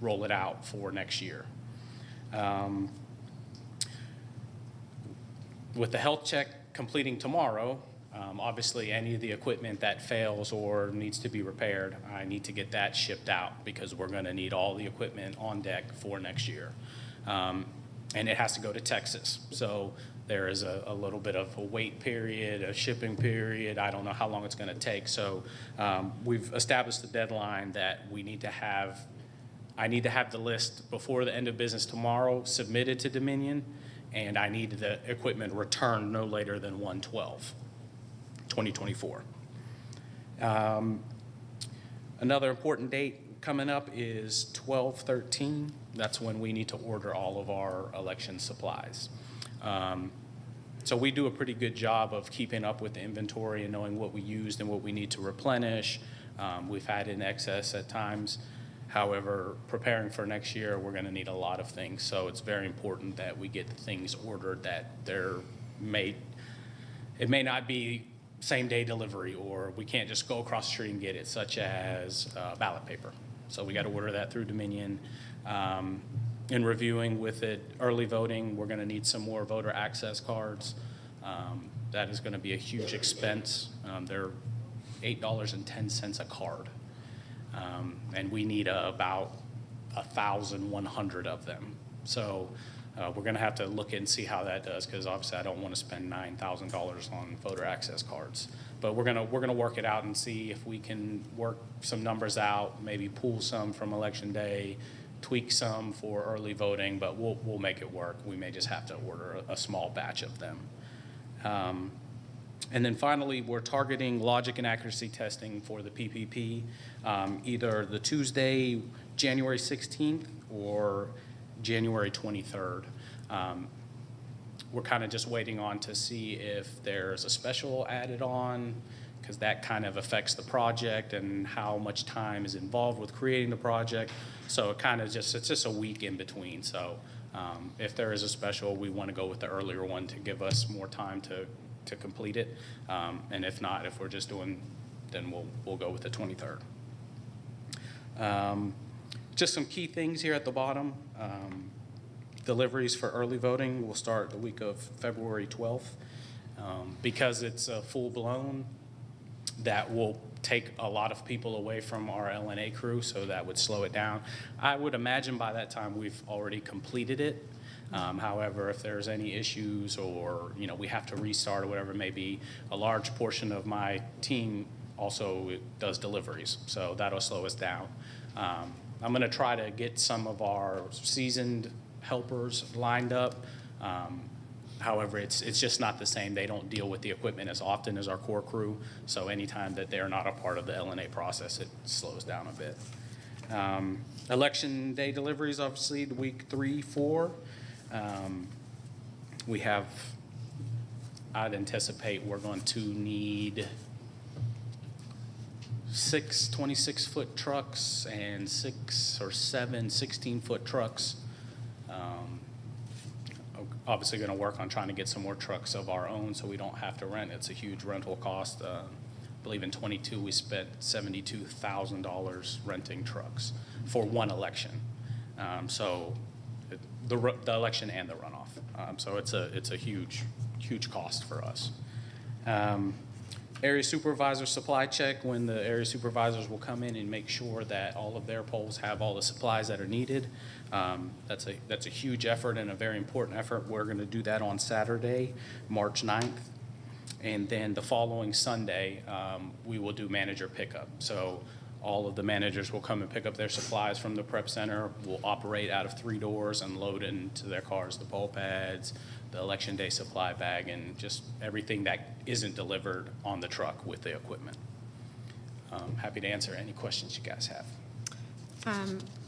roll it out for next year. With the health check completing tomorrow, obviously any of the equipment that fails or needs to be repaired, I need to get that shipped out because we're going to need all the equipment on deck for next year. And it has to go to Texas. So there is a little bit of a wait period, a shipping period. I don't know how long it's going to take. So we've established the deadline that we need to have. I need to have the list before the end of business tomorrow submitted to Dominion, and I need the equipment returned no later than 1/12/2024. Another important date coming up is 12/13. That's when we need to order all of our election supplies. So we do a pretty good job of keeping up with the inventory and knowing what we used and what we need to replenish. We've had in excess at times. However, preparing for next year, we're going to need a lot of things. So it's very important that we get the things ordered that it may not be same day delivery, or we can't just go across the street and get it, such as ballot paper. So we got to order that through Dominion. In reviewing with it, early voting, we're going to need some more voter access cards. That is going to be a huge expense. They're $8.10 a card. And we need about 1,100 of them. So we're going to have to look and see how that does, because obviously I don't want to spend $9,000 on voter access cards. But we're going to work it out and see if we can work some numbers out, maybe pull some from Election Day, tweak some for early voting, but we'll make it work. We may just have to order a small batch of them. And then finally, we're targeting logic and accuracy testing for the PPP, either the Tuesday, January 16th or January 23rd. We're kind of just waiting on to see if there's a special added on, because that kind of affects the project and how much time is involved with creating the project. So it's just a week in between. So if there is a special, we want to go with the earlier one to give us more time to complete it. And if not, if we're just doing, then we'll go with the 23rd. Just some key things here at the bottom. Deliveries for early voting will start the week of February 12th. Because it's full-blown, that will take a lot of people away from our LNA crew, so that would slow it down. I would imagine by that time we've already completed it. However, if there's any issues or we have to restart or whatever it may be, a large portion of my team also does deliveries, so that'll slow us down. I'm going to try to get some of our seasoned helpers lined up. However, it's just not the same. They don't deal with the equipment as often as our core crew, so anytime that they're not a part of the LNA process, it slows down a bit. Election day deliveries, obviously, the week 3, 4. I'd anticipate we're going to need 6 26-foot trucks and 6 or 7 16-foot trucks. Obviously going to work on trying to get some more trucks of our own so we don't have to rent. It's a huge rental cost. I believe in 22 we spent $72,000 renting trucks for one election. So the election and the runoff. So it's a huge cost for us. Area supervisor supply check, when the area supervisors will come in and make sure that all of their polls have all the supplies that are needed. That's a huge effort and a very important effort. We're going to do that on Saturday, March 9th. And then the following Sunday, we will do manager pickup. So all of the managers will come and pick up their supplies from the prep center. We'll operate out of 3 doors and load into their cars the poll pads, the election day supply bag, and just everything that isn't delivered on the truck with the equipment. Happy to answer any questions you guys have.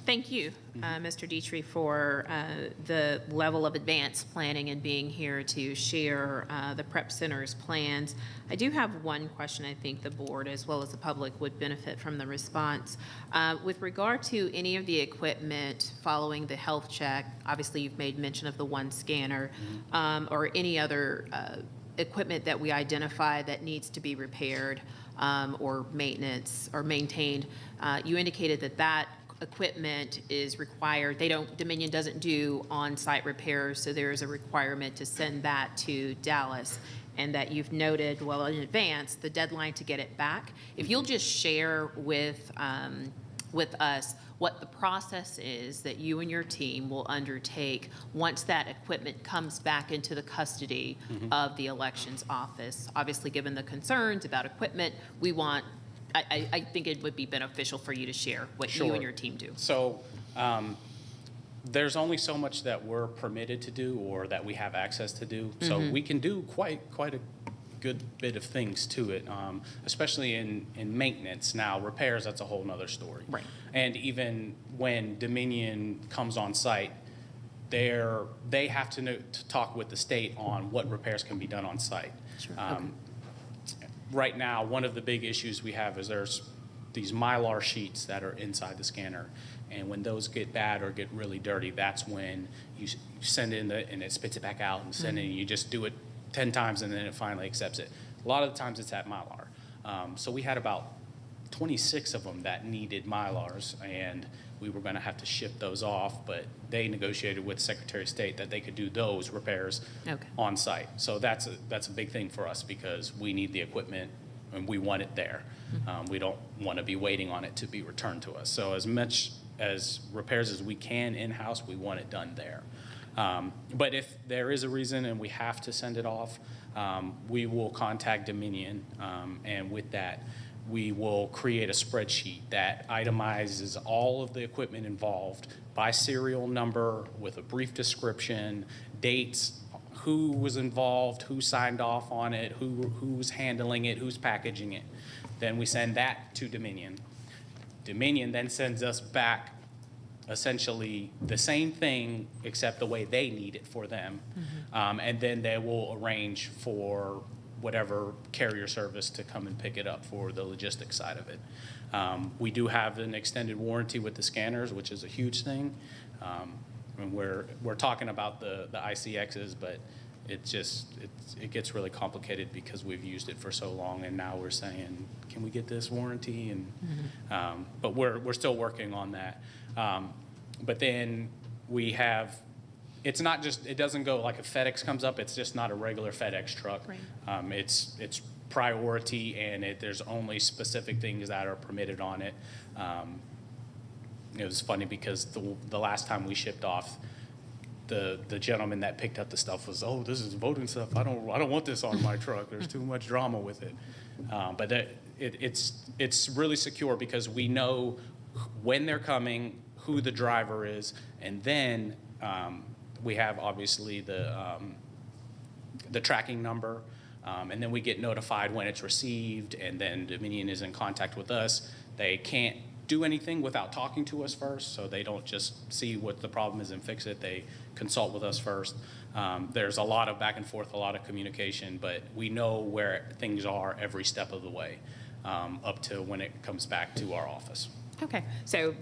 Thank you, Mr. Dietrich, for the level of advanced planning and being here to share the Prep Center's plans. I do have one question I think the board as well as the public would benefit from the response. With regard to any of the equipment following the health check, obviously you've made mention of the one scanner, or any other equipment that we identify that needs to be repaired or maintenance or maintained. You indicated that equipment is required. Dominion doesn't do on-site repairs, so there is a requirement to send that to Dallas, and that you've noted well in advance the deadline to get it back. If you'll just share with us what the process is that you and your team will undertake once that equipment comes back into the custody of the elections office. Obviously, given the concerns about equipment, I think it would be beneficial for you to share what you and your team do. So there's only so much that we're permitted to do or that we have access to do. So we can do quite a good bit of things to it, especially in maintenance. Now, repairs, that's a whole nother story. Right. And even when Dominion comes on site, they have to talk with the state on what repairs can be done on site. Sure. Right now, one of the big issues we have is there's these Mylar sheets that are inside the scanner. And when those get bad or get really dirty, that's when you send in and it spits it back out and send it, and you just do it 10 times and then it finally accepts it. A lot of the times it's at Mylar. So we had about 26 of them that needed Mylars, and we were going to have to ship those off, but they negotiated with Secretary of State that they could do those repairs on site. So that's a big thing for us because we need the equipment and we want it there. We don't want to be waiting on it to be returned to us. So as much as repairs as we can in-house, we want it done there. But if there is a reason and we have to send it off, we will contact Dominion, and with that, we will create a spreadsheet that itemizes all of the equipment involved by serial number with a brief description, dates, who was involved, who signed off on it, who's handling it, who's packaging it. Then we send that to Dominion. Dominion then sends us back essentially the same thing except the way they need it for them. And then they will arrange for whatever carrier service to come and pick it up for the logistics side of it. We do have an extended warranty with the scanners, which is a huge thing. And we're talking about the ICXs, but it gets really complicated because we've used it for so long, and now we're saying, can we get this warranty? And but we're still working on that. But then we have, it's not just, it doesn't go like if FedEx comes up, it's just not a regular FedEx truck. Right. It's priority, and there's only specific things that are permitted on it. It was funny because the last time we shipped off, the gentleman that picked up the stuff was, oh, this is voting stuff. I don't want this on my truck. There's too much drama with it. But it's really secure because we know when they're coming, who the driver is, and then we have obviously the tracking number, and then we get notified when it's received, and then Dominion is in contact with us. They can't do anything without talking to us first, so they don't just see what the problem is and fix it. They consult with us first. There's a lot of back and forth, a lot of communication, but we know where things are every step of the way up to when it comes back to our office. Okay, so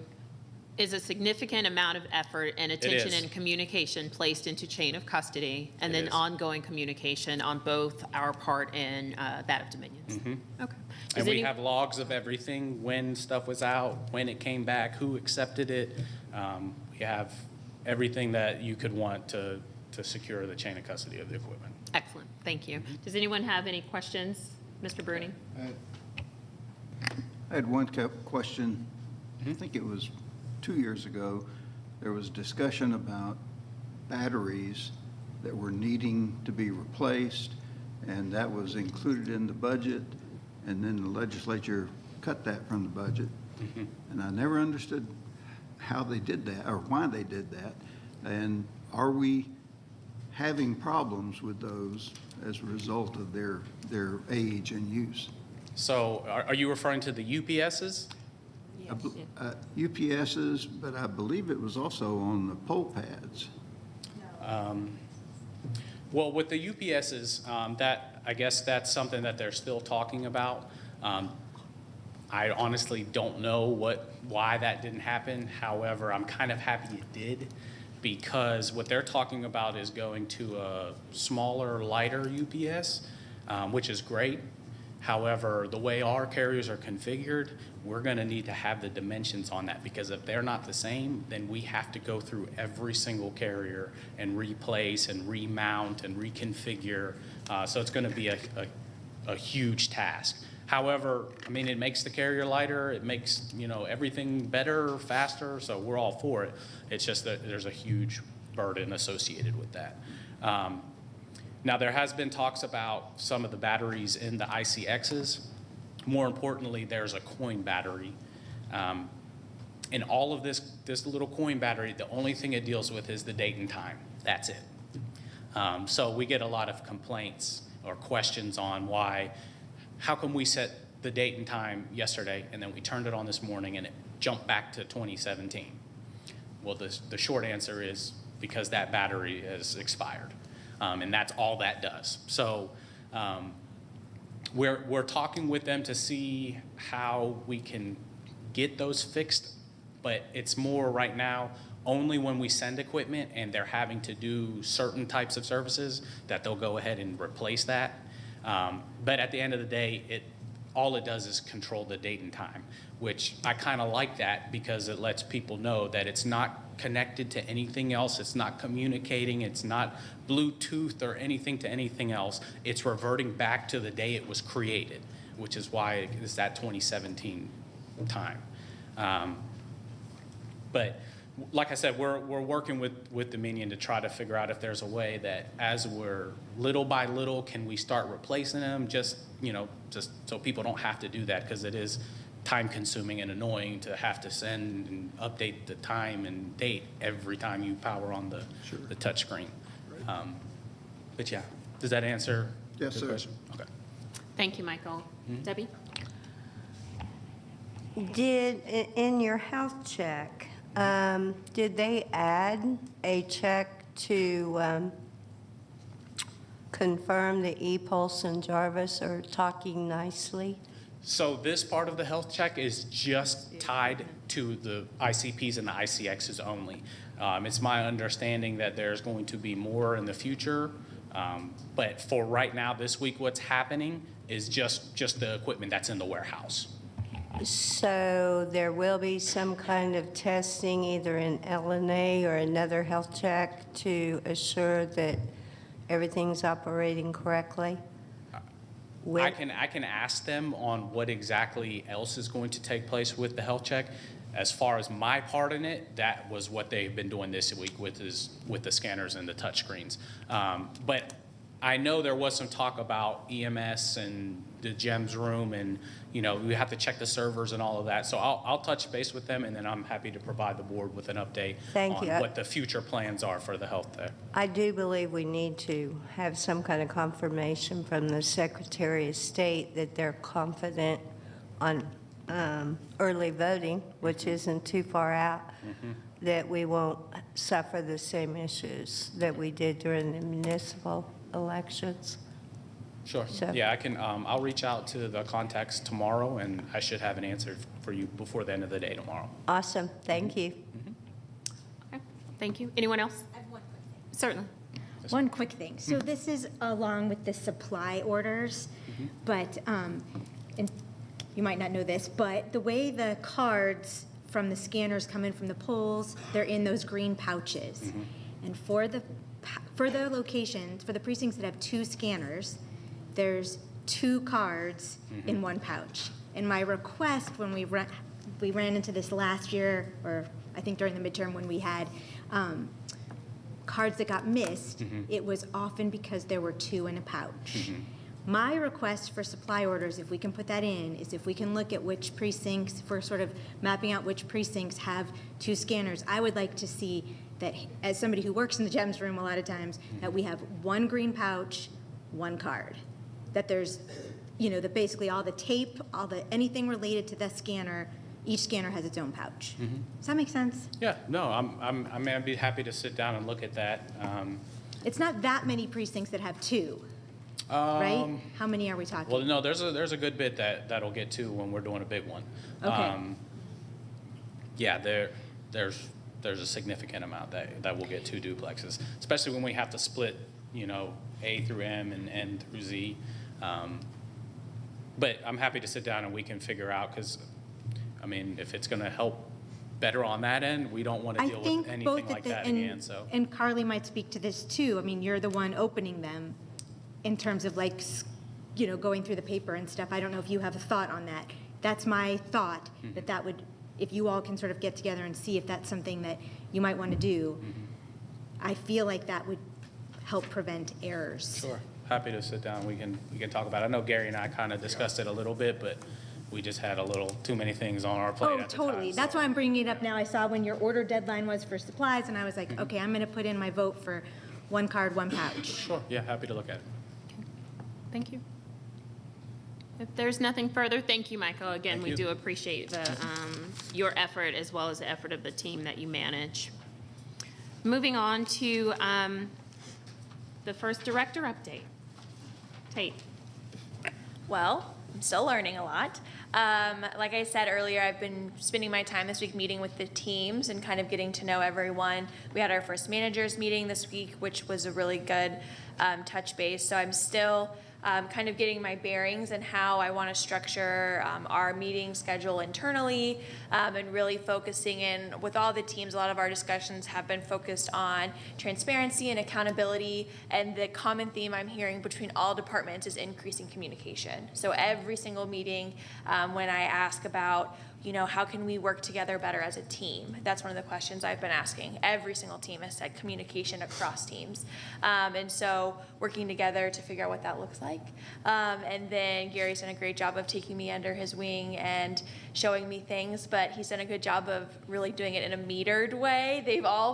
is a significant amount of effort and attention and communication placed into chain of custody, and then ongoing communication on both our part and that of Dominion's. Okay. And we have logs of everything, when stuff was out, when it came back, who accepted it. We have everything that you could want to secure the chain of custody of the equipment. Excellent, thank you. Does anyone have any questions? Mr. Bruning? I had one question. I think it was 2 years ago. There was discussion about batteries that were needing to be replaced, and that was included in the budget, and then the legislature cut that from the budget. And I never understood how they did that or why they did that. And are we having problems with those as a result of their age and use? So are you referring to the UPSs? UPSs, but I believe it was also on the pole pads. Well, with the UPSs, I guess that's something that they're still talking about. I honestly don't know why that didn't happen. However, I'm kind of happy it did, because what they're talking about is going to a smaller, lighter UPS, which is great. However, the way our carriers are configured, we're going to need to have the dimensions on that, because if they're not the same, then we have to go through every single carrier and replace and remount and reconfigure. So it's going to be a huge task. However, I mean, it makes the carrier lighter, it makes, everything better, faster, so we're all for it. It's just that there's a huge burden associated with that. Now, there has been talks about some of the batteries in the ICXs. More importantly, there's a coin battery. And all of this little coin battery, the only thing it deals with is the date and time. That's it. So we get a lot of complaints or questions on how come we set the date and time yesterday and then we turned it on this morning and it jumped back to 2017? Well, the short answer is because that battery has expired. And that's all that does. So we're talking with them to see how we can get those fixed, but it's more right now only when we send equipment and they're having to do certain types of services that they'll go ahead and replace that. But at the end of the day, all it does is control the date and time, which I kind of like that because it lets people know that it's not connected to anything else. It's not communicating. It's not Bluetooth or anything to anything else. It's reverting back to the day it was created, which is why it's that 2017 time. But like I said, we're working with Dominion to try to figure out if there's a way that as we're little by little, can we start replacing them just so people don't have to do that, because it is time consuming and annoying to have to send and update the time and date every time you power on the touch screen. But yeah, does that answer the question? Okay. Thank you, Michael. Debbie? In your health check, did they add a check to confirm the ePulse and Jarvis are talking nicely? So this part of the health check is just tied to the ICPs and the ICXs only. It's my understanding that there's going to be more in the future, but for right now, this week, what's happening is just the equipment that's in the warehouse. So there will be some kind of testing either in LNA or another health check to assure that everything's operating correctly? I can ask them on what exactly else is going to take place with the health check. As far as my part in it, that was what they've been doing this week with the scanners and the touch screens. But I know there was some talk about EMS and the GEMS room, and we have to check the servers and all of that. So I'll touch base with them, and then I'm happy to provide the board with an update on what the future plans are for the health there. I do believe we need to have some kind of confirmation from the Secretary of State that they're confident on early voting, which isn't too far out, that we won't suffer the same issues that we did during the municipal elections. Sure. Yeah, I can. I'll reach out to the contacts tomorrow, and I should have an answer for you before the end of the day tomorrow. Awesome. Thank you. Okay. Thank you. Anyone else? I have one quick thing. Certainly. One quick thing. So this is along with the supply orders, but, and you might not know this, but the way the cards from the scanners come in from the polls, they're in those green pouches. And for the locations, for the precincts that have 2 scanners, there's 2 cards in 1 pouch. And my request when we ran into this last year, or I think during the midterm when we had cards that got missed, it was often because there were 2 in a pouch. My request for supply orders, if we can put that in, is if we can look at which precincts, for sort of mapping out which precincts have 2 scanners. I would like to see that, as somebody who works in the GEMS room a lot of times, that we have 1 green pouch, 1 card. That there's, that basically all the tape, anything related to the scanner, each scanner has its own pouch. Does that make sense? Yeah. No, I'd be happy to sit down and look at that. It's not that many precincts that have 2. Right? How many are we talking? Well, no, there's a good bit that'll get 2 when we're doing a big one. Okay. Yeah, there's a significant amount that will get 2 duplexes, especially when we have to split, A through M and N through Z. But I'm happy to sit down and we can figure out, because, if it's going to help better on that end, we don't want to deal with anything like that again. So. And Carly might speak to this too. You're the one opening them in terms of going through the paper and stuff. I don't know if you have a thought on that. That's my thought, that would, if you all can sort of get together and see if that's something that you might want to do, I feel like that would help prevent errors. Sure. Happy to sit down. We can talk about it. I know Gary and I kind of discussed it a little bit, but we just had a little too many things on our plate Oh, at the totally. time, That's so. why I'm bringing it up now. I saw when your order deadline was for supplies, and I was like, okay, I'm going to put in my vote for 1 card, 1 pouch. Sure. Yeah, happy to look at it. Thank you. If there's nothing further, thank you, Michael. Again, Thank we you. do appreciate your effort as well as the effort of the team that you manage. Moving on to the first director update. Tate. Well, I'm still learning a lot. Like I said earlier, I've been spending my time this week meeting with the teams and kind of getting to know everyone. We had our first managers meeting this week, which was a really good touch base. So I'm still kind of getting my bearings and how I want to structure our meeting schedule internally, and really focusing in with all the teams. A lot of our discussions have been focused on transparency and accountability, and the common theme I'm hearing between all departments is increasing communication. So every single meeting, when I ask about, how can we work together better as a team? That's one of the questions I've been asking. Every single team has said communication across teams. And so working together to figure out what that looks like. And then Gary's done a great job of taking me under his wing and showing me things, but he's done a good job of really doing it in a metered way.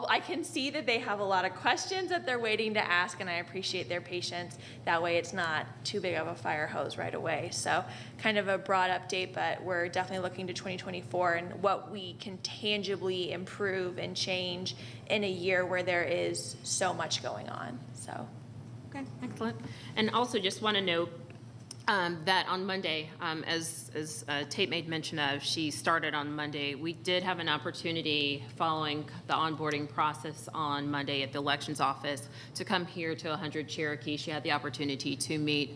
I can see that they have a lot of questions that they're waiting to ask, and I appreciate their patience. That way it's not too big of a fire hose right away. So kind of a broad update, but we're definitely looking to 2024 and what we can tangibly improve and change in a year where there is so much going on. So. Okay, excellent. And also just want to note that on Monday, as Tate made mention of, she started on Monday. We did have an opportunity following the onboarding process on Monday at the elections office to come here to 100 Cherokee. She had the opportunity to meet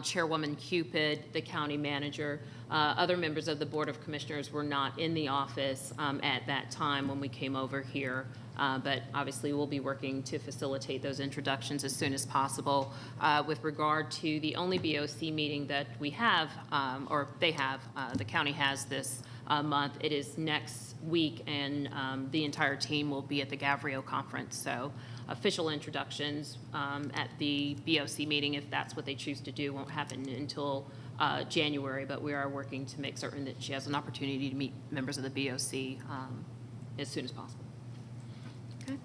Chairwoman Cupid, the county manager. Other members of the Board of Commissioners were not in the office at that time when we came over here. But obviously, we'll be working to facilitate those introductions as soon as possible. With regard to the only BOC meeting that we have, or they have, the county has this month, it is next week, and the entire team will be at the Gavrio conference. So official introductions at the BOC meeting, if that's what they choose to do, won't happen until January, but we are working to make certain that she has an opportunity to meet members of the BOC as soon as possible. Okay.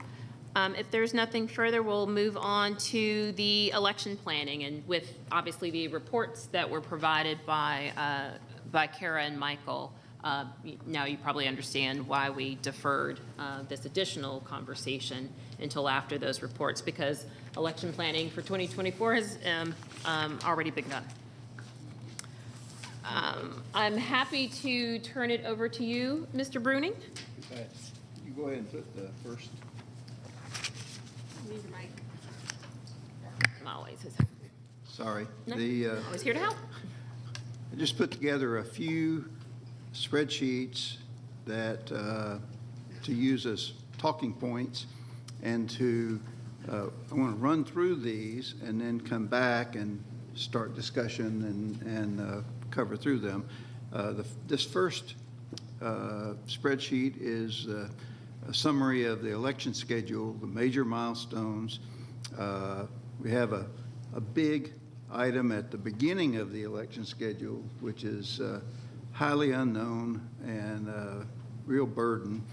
If there's nothing further, we'll move on to the election planning, and with obviously the reports that were provided by Kara and Michael. Now you probably understand why we deferred this additional conversation until after those reports, because election planning for 2024 has already begun. I'm happy to turn it over to you, Mr. Bruning. You go ahead and put the first. Need your mic. Always. Sorry. No, The, always here to help. I just put together a few spreadsheets that to use as talking points, and I want to run through these and then come back and start discussion and cover through them. This first spreadsheet is a summary of the election schedule, the major milestones. We have a big item at the beginning of the election schedule, which is highly unknown and real burden,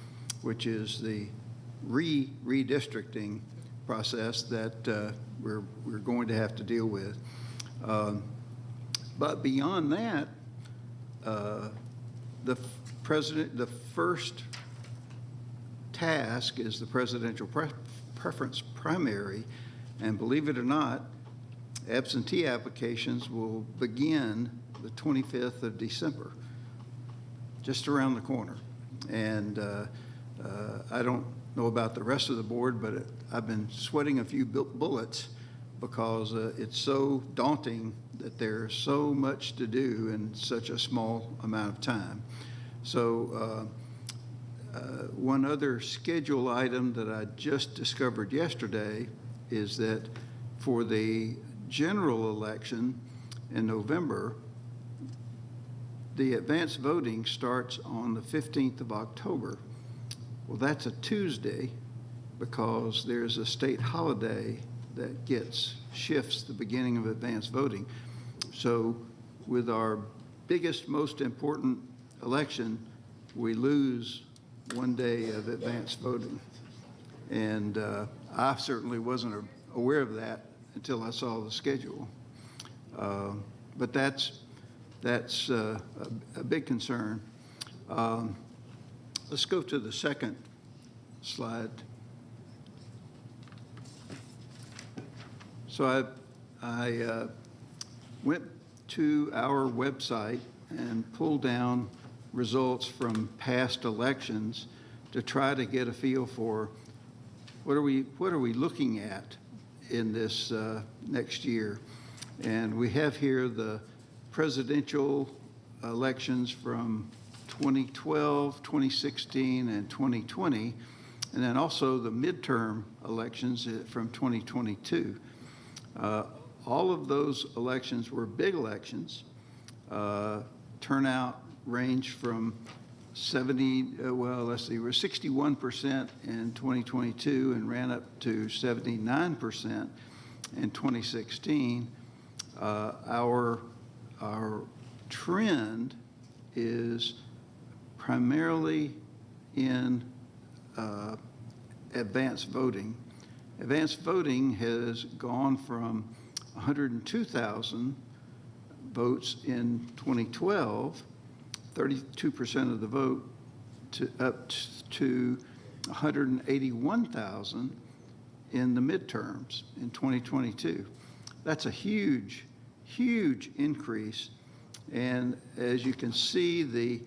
which is the redistricting process that we're going to have to deal with. But beyond that, the first task is the presidential preference primary, and believe it or not, absentee applications will begin the 25th of December, just around the corner. And I don't know about the rest of the board, but I've been sweating a few bullets because it's so daunting that there's so much to do in such a small amount of time. So one other schedule item that I just discovered yesterday is that for the general election in November, the advanced voting starts on the 15th of October. Well, that's a Tuesday because there's a state holiday that shifts the beginning of advanced voting. So with our biggest, most important election, we lose one day of advanced voting. And I certainly wasn't aware of that until I saw the schedule. But that's a big concern. Let's go to the second slide. So I went to our website and pulled down results from past elections to try to get a feel for what are we looking at in this next year. And we have here the presidential elections from 2012, 2016, and 2020, and then also the midterm elections from 2022. All of those elections were big elections. Turnout ranged from 61% in 2022 and ran up to 79% in 2016. Our trend is primarily in advanced voting. Advanced voting has gone from 102,000 votes in 2012, 32% of the vote, up to 181,000 in the midterms in 2022. That's a huge, huge increase. And as you can see, the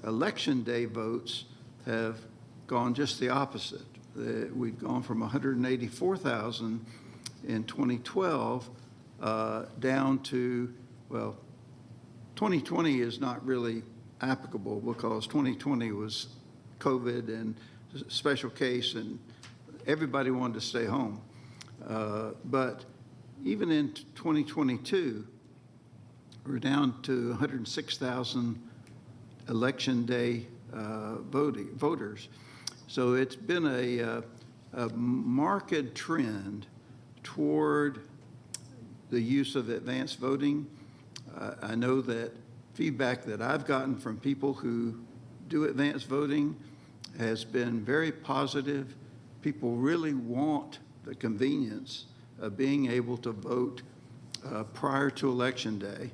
election day votes have gone just the opposite. We've gone from 184,000 in 2012 down to, well, 2020 is not really applicable because 2020 was COVID and special case and everybody wanted to stay home. But even in 2022, we're down to 106,000 election day voters. So it's been a marked trend toward the use of advanced voting. I know that feedback that I've gotten from people who do advanced voting has been very positive. People really want the convenience of being able to vote prior to Election Day.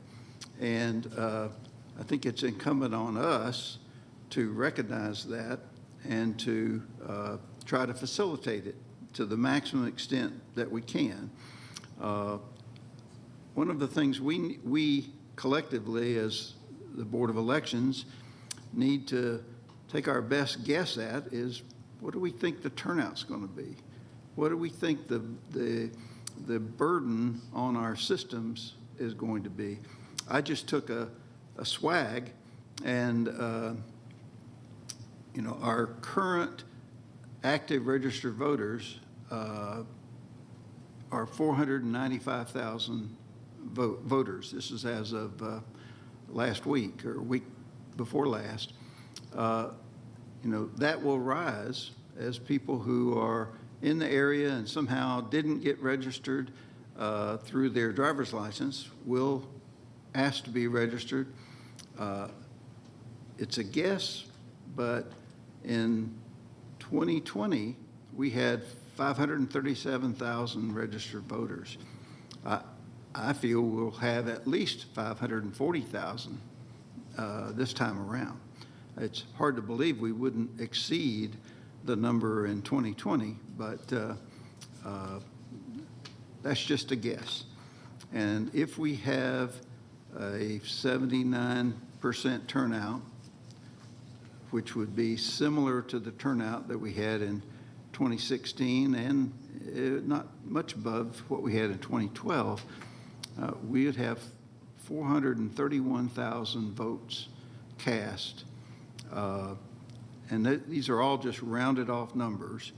And I think it's incumbent on us to recognize that and to try to facilitate it to the maximum extent that we can. One of the things we collectively as the Board of Elections need to take our best guess at is what do we think the turnout's going to be? What do we think the burden on our systems is going to be? I just took a swag and our current active registered voters are 495,000 voters. This is as of last week or week before last. That will rise as people who are in the area and somehow didn't get registered through their driver's license will ask to be registered. It's a guess, but in 2020, we had 537,000 registered voters. I feel we'll have at least 540,000 this time around. It's hard to believe we wouldn't exceed the number in 2020, but that's just a guess. And if we have a 79% turnout, which would be similar to the turnout that we had in 2016 and not much above what we had in 2012, we would have 431,000 votes cast. And these are all just rounded off numbers.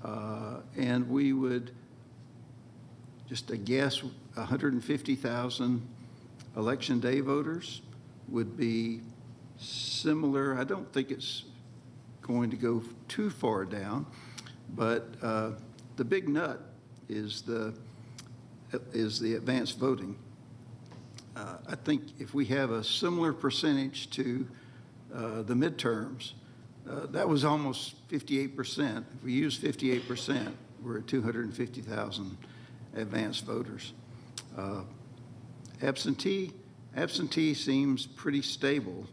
And we would, just a guess, 150,000 election day voters would be similar. I don't think it's going to go too far down, but the big nut is the advanced voting. I think if we have a similar percentage to the midterms, that was almost 58%. If we use 58%, we're at 250,000 advanced voters. Absentee seems pretty stable.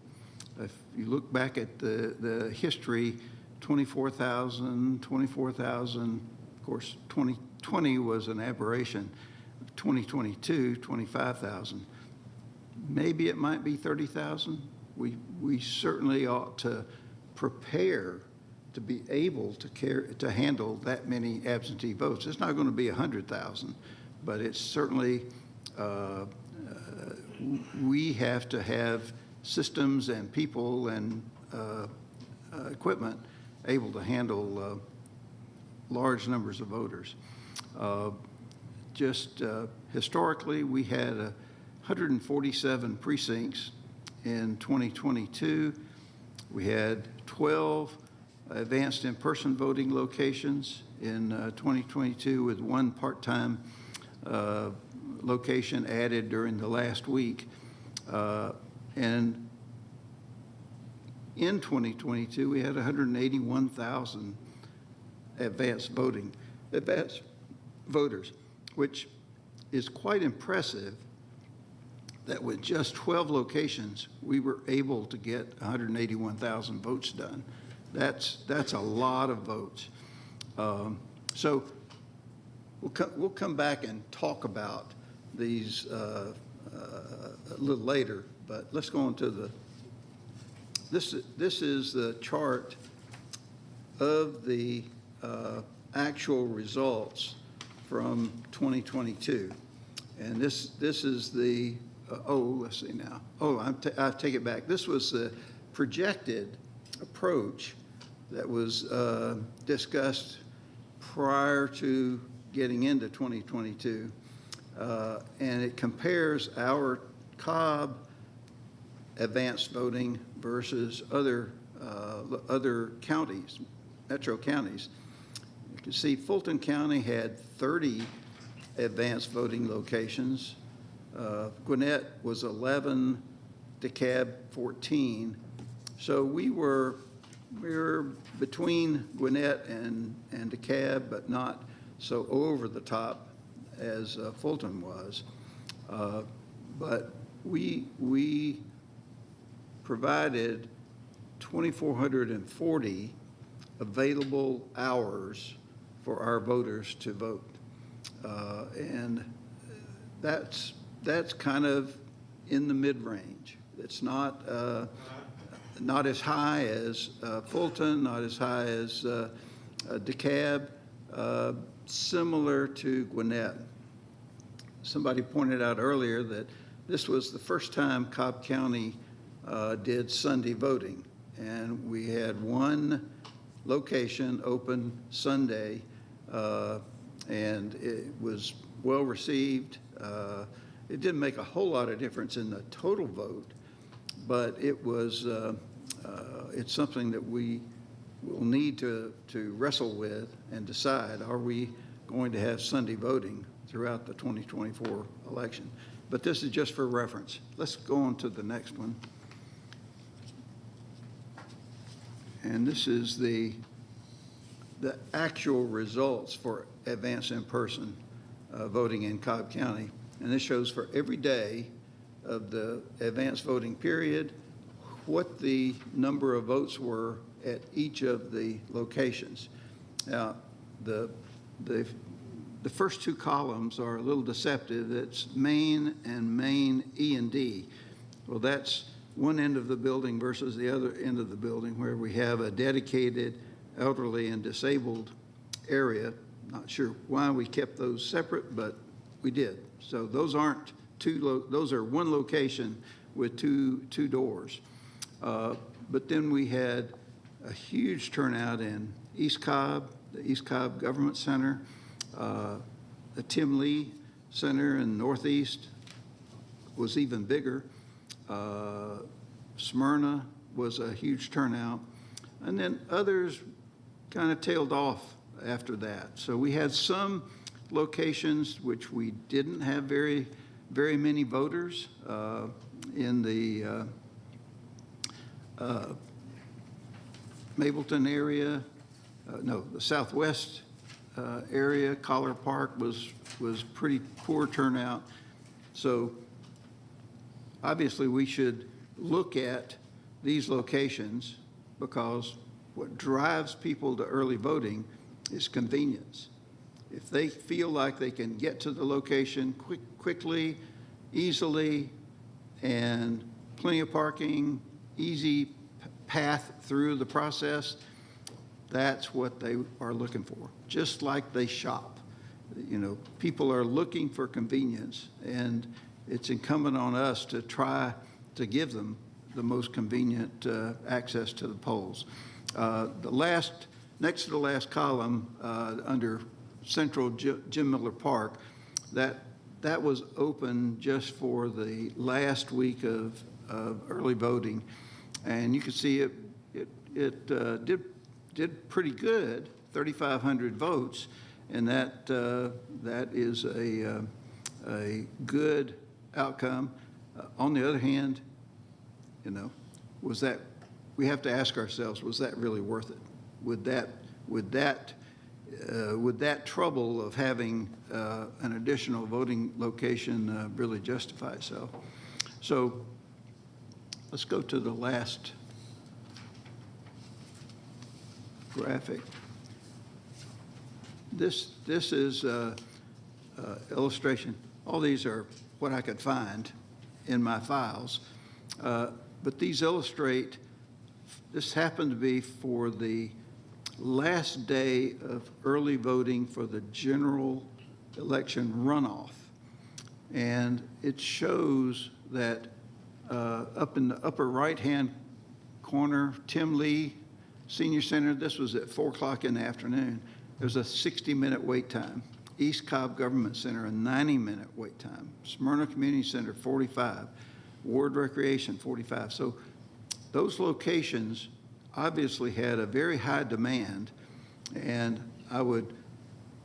If you look back at the history, 24,000, of course, 2020 was an aberration. 2022, 25,000. Maybe it might be 30,000. We certainly ought to prepare to be able to handle that many absentee votes. It's not going to be 100,000, but it's certainly, we have to have systems and people and equipment able to handle large numbers of voters. Historically, we had 147 precincts in 2022. We had 12 advanced in-person voting locations in 2022 with one part-time location added during the last week. And in 2022, we had 181,000 advanced voters, which is quite impressive that with just 12 locations, we were able to get 181,000 votes done. That's a lot of votes. So we'll come back and talk about these a little later, but let's go on to this is the chart of the actual results from 2022. And this is the, let's see now. I take it back. This was the projected approach that was discussed prior to getting into 2022. And it compares our Cobb advanced voting versus other counties, metro counties. You can see Fulton County had 30 advanced voting locations. Gwinnett was 11, DeKalb 14. So we were between Gwinnett and DeKalb, but not so over the top as Fulton was. But we provided 2,440 available hours for our voters to vote. And that's kind of in the mid-range. It's not as high as Fulton, not as high as DeKalb, similar to Gwinnett. Somebody pointed out earlier that this was the first time Cobb County did Sunday voting, and we had one location open Sunday, and it was well received. It didn't make a whole lot of difference in the total vote, but it was it's something that we will need to wrestle with and decide, are we going to have Sunday voting throughout the 2024 election? But this is just for reference. Let's go on to the next one. And this is the actual results for advanced in-person voting in Cobb County. And this shows for every day of the advanced voting period what the number of votes were at each of the locations. Now, the first two columns are a little deceptive. It's Main and Main E and D. Well, that's one end of the building versus the other end of the building where we have a dedicated elderly and disabled area. Not sure why we kept those separate, but we did. So those aren't those are one location with two doors. But then we had a huge turnout in East Cobb, the East Cobb Government Center, the Tim Lee Center in Northeast was even bigger. Smyrna was a huge turnout. And then others kind of tailed off after that. So we had some locations which we didn't have very many voters in the Mableton area, the southwest area. Collar Park was pretty poor turnout. So obviously we should look at these locations, because what drives people to early voting is convenience. If they feel like they can get to the location quickly, easily, and plenty of parking, easy path through the process, that's what they are looking for. Just like they shop. You know, people are looking for convenience, and it's incumbent on us to try to give them the most convenient access to the polls. Next to the last column, under Central Jim Miller Park, that was open just for the last week of early voting, and you can see it did pretty good, 3,500 votes, and that is a good outcome. On the other hand, you know, we have to ask ourselves, was that really worth it? Would that trouble of having an additional voting location really justify itself? So let's go to the last graphic. This is illustration. All these are what I could find in my files. But these illustrate, this happened to be for the last day of early voting for the general election runoff. And it shows that up in the upper right-hand corner, Tim Lee Senior Center, this was at 4 o'clock in the afternoon. There was a 60-minute wait time. East Cobb Government Center, a 90-minute wait time. Smyrna Community Center, 45. Ward Recreation, 45. So those locations obviously had a very high demand, and I would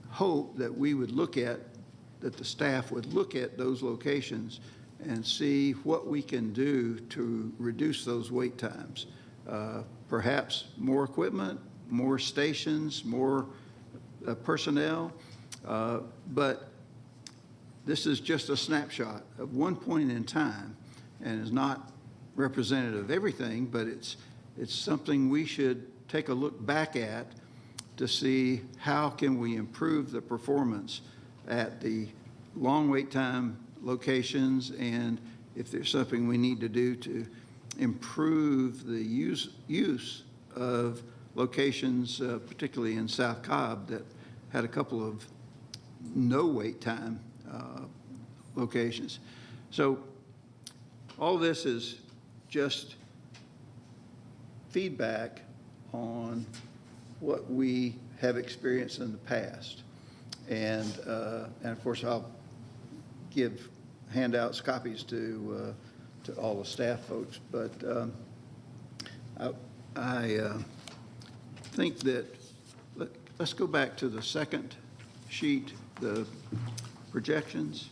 hope that the staff would look at those locations and see what we can do to reduce those wait times. Perhaps more equipment, more stations, more personnel, but this is just a snapshot of one point in time, and is not representative of everything, but it's something we should take a look back at to see how can we improve the performance at the long wait time locations, and if there's something we need to do to improve the use of locations, particularly in South Cobb, that had a couple of no wait time locations. So all this is just feedback on what we have experienced in the past. And of course, I'll give handouts, copies to all the staff folks. But I think that, let's go back to the second sheet, the projections.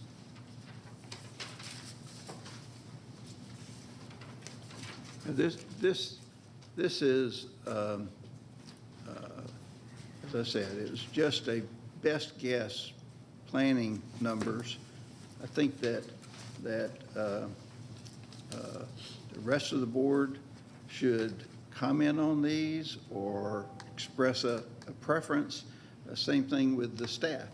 This is, as I said, it was just a best guess planning numbers. I think that the rest of the board should comment on these or express a preference. Same thing with the staff.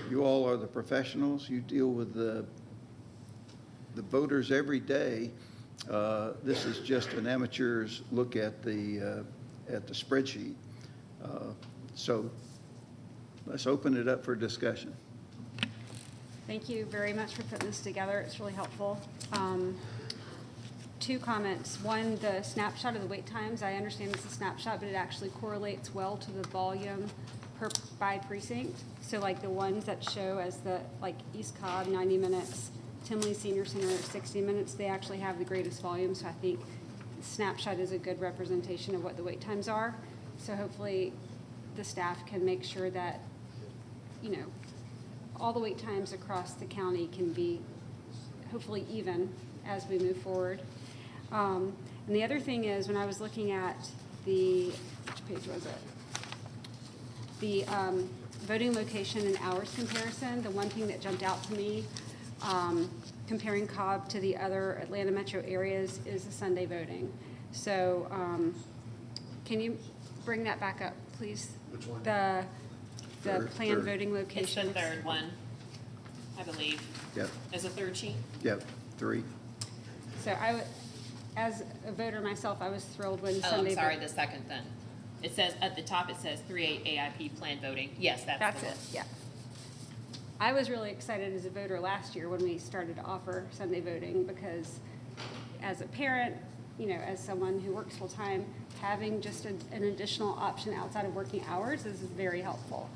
You all are the professionals. You deal with the voters every day. This is just an amateur's look at the spreadsheet. So let's open it up for discussion. Thank you very much for putting this together. It's really helpful. Two comments. One, the snapshot of the wait times. I understand it's a snapshot, but it actually correlates well to the volume by precinct. So like the ones that show as the, like East Cobb, 90 minutes, Timley Senior Center at 60 minutes, they actually have the greatest volume, so I think Snapshot is a good representation of what the wait times are. So hopefully the staff can make sure that, you know, all the wait times across the county can be hopefully even as we move forward. And the other thing is, when I was looking at which page was it? The voting location and hours comparison, the one thing that jumped out to me, comparing Cobb to the other Atlanta metro areas, is the Sunday voting. So can you bring that back up, please? Which one? The planned Third. voting It's the locations. third one, I believe, Yep, as a third sheet. yep, 3. So as a voter myself, I was thrilled when Oh, Sunday. I'm sorry, the second then. It says, at the top, it says 3/8 AIP planned voting. Yes, that's That's the it, one. yeah. I was really excited as a voter last year when we started to offer Sunday voting, because as a parent, you know, as someone who works full-time, having just an additional option outside of working hours is very helpful.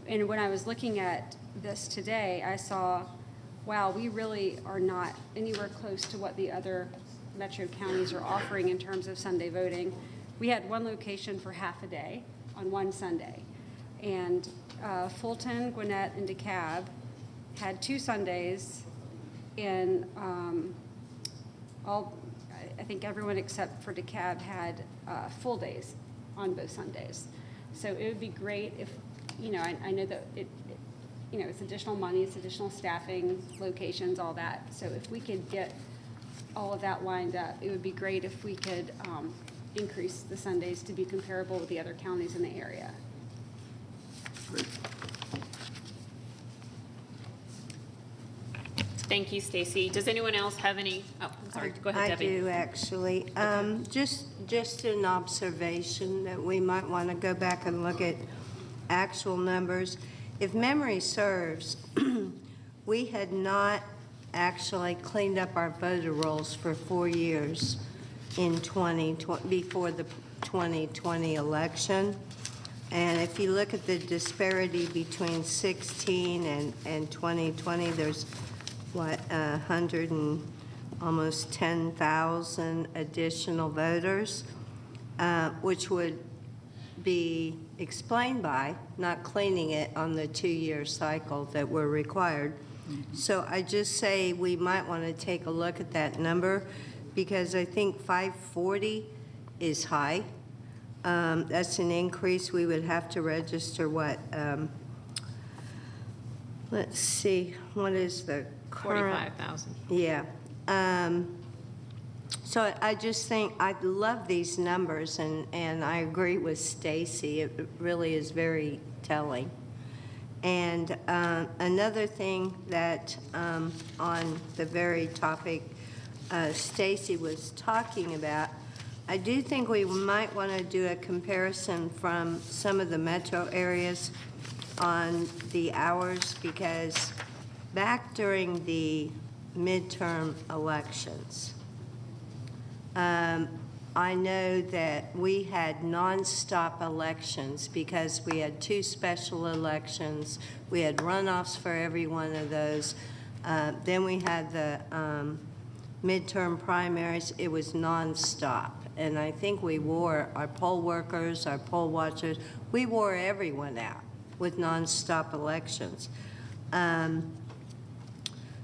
And when I was looking at this today, I saw, wow, we really are not anywhere close to what the other metro counties are offering in terms of Sunday voting. We had one location for half a day on one Sunday. And Fulton, Gwinnett, and DeKalb had 2 Sundays in I think everyone except for DeKalb had full days on both Sundays. So it would be great if, you know, I know that you know, it's additional money, it's additional staffing, locations, all that. So if we could get all of that lined up, it would be great if we could increase the Sundays to be comparable with the other counties in the area. Great. Thank you, Stacy. Does anyone else have any, oh, I'm sorry, go ahead, I Debbie. do, actually. Just an observation that we might want to go back and look at actual numbers. If memory serves, we had not actually cleaned up our voter rolls for 4 years in before the 2020 election. And if you look at the disparity between 16 and 2020, there's what, 100 and almost 10,000 additional voters, which would be explained by not cleaning it on the 2-year cycle that we're required. So I just say we might want to take a look at that number, because I think 540 is high. That's an increase. We would have to register what? Let's see, what is the current? 45,000. Yeah. So I just think, I love these numbers, and I agree with Stacy. It really is very telling. And another thing that on the very topic Stacy was talking about, I do think we might want to do a comparison from some of the metro areas on the hours, because back during the midterm elections, I know that we had nonstop elections because we had 2 special elections. We had runoffs for every one of those. Then we had the midterm primaries. It was nonstop. And I think we wore our poll workers, our poll watchers, we wore everyone out with nonstop elections.